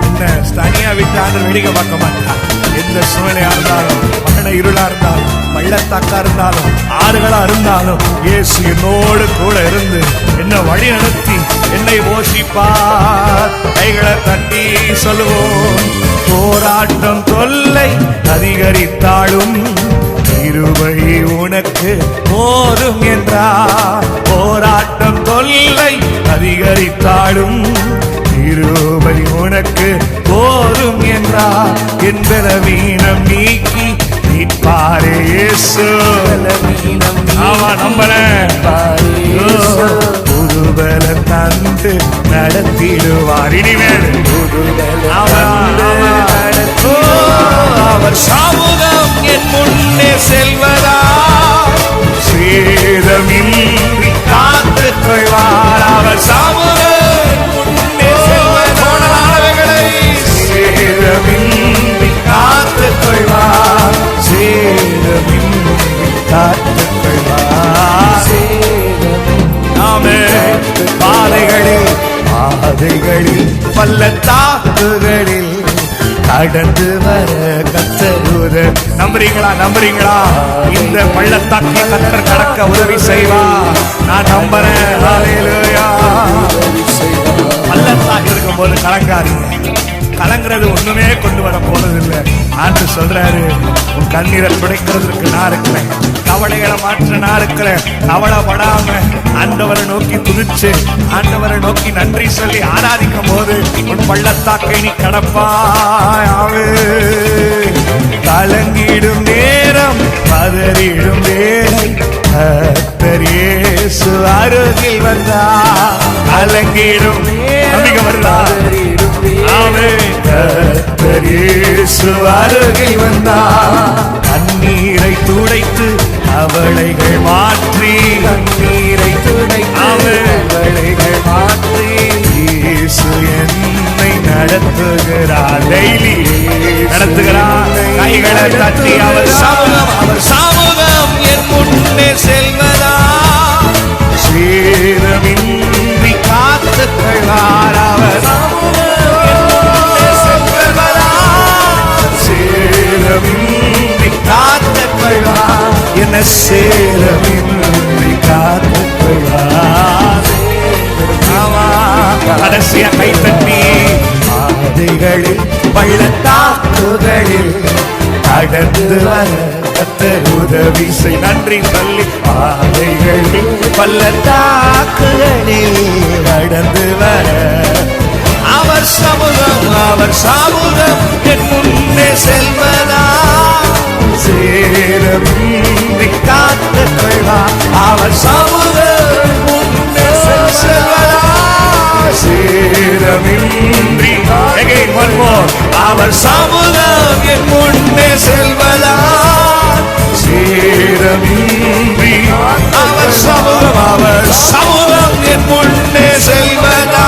என்ன தனியா விட்டு ஆண்டு வேடிக்கை பார்க்க மாட்டா. எந்த சூழ்நிலையா இருந்தாலும், மரண இருளா இருந்தாலும், பள்ளத்தாக்கா இருந்தாலும், ஆறுகளா இருந்தாலும், இயேசு என்னோடு கூட இருந்து என்ன வழி நடத்தி என்னை போஷிப்பார். கைகளை தட்டி சொல்லுவோம். போராட்டம் தொல்லை அதிகரித்தாலும் கிருபை உனக்கு போதும் என்றார். போராட்டம் தொல்லை அதிகரித்தாலும் கிருபை உனக்கு போதும் என்றார். என் பலவீனம் நீக்கி நீப்பாரே இயேசு. ஆமா நம்புறேன். புதுபலம் தந்து நடத்திடுவார். இனிமேல் அவர் சமூகம் என் முன்னே செல்வதா சேதமின்றி காத்துக் கொள்வார். அவர் சமூகம் முன்னே செல்வதாகளை சேதமின்றி காத்துக் கொள்வார். சேதமின்றி காத்துக் கொள்வார். நாமே பாதைகளில் பள்ளத்தாக்குகளில் கடந்து வர கத்தர் நம்புறீங்களா? இந்த பள்ளத்தாக்கை கத்தர் கடக்க உதவி செய்வார். நான் நம்புறேன். ஹல்லேலூயா. பள்ளத்தாக்கு இருக்கும் போது கலங்காதீங்க. கலங்கிறது ஒண்ணுமே கொண்டு வர போறது இல்லை. ஆண்டு சொல்றாரு, உன் கண்ணீரை துடைக்கிறதுக்கு நான் இருக்கிறேன், கவலைகளை மாற்ற நான் இருக்கிறேன். கவலைப்படாம ஆண்டவரை நோக்கி துதிச்சு ஆண்டவரை நோக்கி நன்றி சொல்லி ஆராதிக்கும் போது உன் பள்ளத்தாக்கை நீ கடப்பாயாவே. கலங்கிடும் நேரம் பதறிடும் வேலை கர்த்தர் இயேசு அருகில் வந்தார். கலங்கிடும் நம்பிக்கை வருதா? கர்த்தர் இயேசு அருகில் வந்தார். கண்ணீரை துடைத்து அவளைகள் மாற்றி, கண்ணீரை துடைத்து அவளைகள் மாற்றி இயேசு என்னை நடத்துகிறார். டெய்லி நடத்துகிறார். கைகளை தட்டி அவர் சமூகம் என் முன்னே செல்வதா சேதமின்றி காத்துக் கொள்வார். அவர் சேரமின்றி காத்துக் கொள்வார். என்ன சேரமின்றி காத்துக் கொள்வார். கடைசியா கை தட்டி பாதைகளில் பள்ளத்தாக்குகளில் கடந்து வர கர்த்தர் உதவி செய். நன்றி சொல்லி பாதைகளில் பள்ளத்தாக்குகளில் கடந்து வர அவர் சமூகம் என் முன்னே செல்வதா சேரமின்றி காத்துக் கொள்வார். அவர் சமூகம் முன்னே செல்வதா சேரமின்றி. அவர் சமூகம் என் முன்னே செல்வதா சேரமின்றி. அவர் சமூகம் என் முன்னே செல்வதா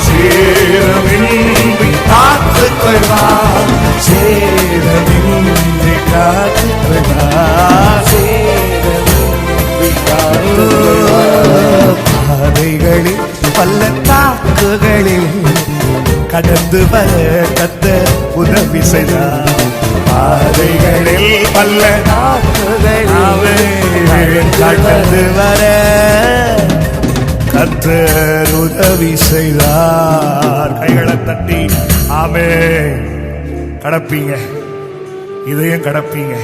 சேரமின்றி காத்துக் கொள்வார். சேரமின்றி காத்துக் கொள்வார். சேரமின்றி காத்துக் கொள்வார். பாதைகளில் பள்ளத்தாக்குகளில் கடந்து வர கர்த்தர் உதவி செய்தார். பாதைகளில் பள்ளத்தாக்குகளில் கடந்து வர கர்த்தர் உதவி செய்தார். கைகளை தட்டி ஆமே. கடப்பீங்க, இதையும் கடப்பீங்க.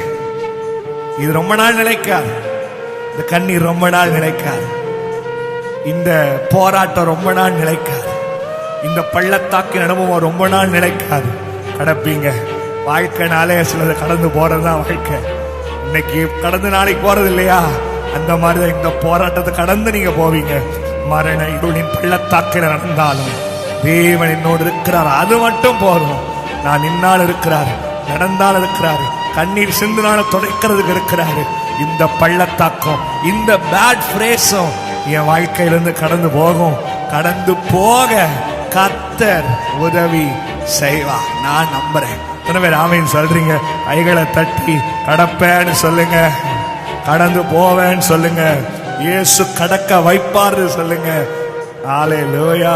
இது ரொம்ப நாள் நிலைக்காது. இந்த கண்ணீர் ரொம்ப நாள் நிலைக்காது. இந்த போராட்டம் ரொம்ப நாள் நிலைக்காது. இந்த பள்ளத்தாக்கின் அனுபவம் ரொம்ப நாள் நிலைக்காது. கடப்பீங்க. வாழ்க்கைனாலே சிலது கடந்து போறதுதான் வாழ்க்கை. இன்னைக்கு கடந்து நாளைக்கு போறது இல்லையா? அந்த மாதிரிதான் இந்த போராட்டத்தை கடந்து நீங்க போவீங்க. மரண இருளின் பள்ளத்தாக்கில் நடந்தாலும் தேவன் என்னோடு இருக்கிறார். அது மட்டும் போதும். நான் நின்னால் இருக்கிறார், நடந்தால் இருக்கிறாரு, கண்ணீர் சிந்துனால துடைக்கிறதுக்கு இருக்கிறாரு. இந்த பள்ளத்தாக்கம், இந்த பேட் பிரேஸும் என் வாழ்க்கையிலிருந்து கடந்து போகும். கடந்து போக கர்த்தர் உதவி செய்வார். நான் நம்புறேன். எத்தனை பேர் ஆமீன் சொல்றீங்க? கைகளை தட்டி கடப்பேன்னு சொல்லுங்க, கடந்து போவேன்னு சொல்லுங்க, இயேசு கடக்க வைப்பாரு சொல்லுங்க. ஹalleluya.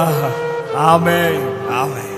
ஆமென், ஆமென்.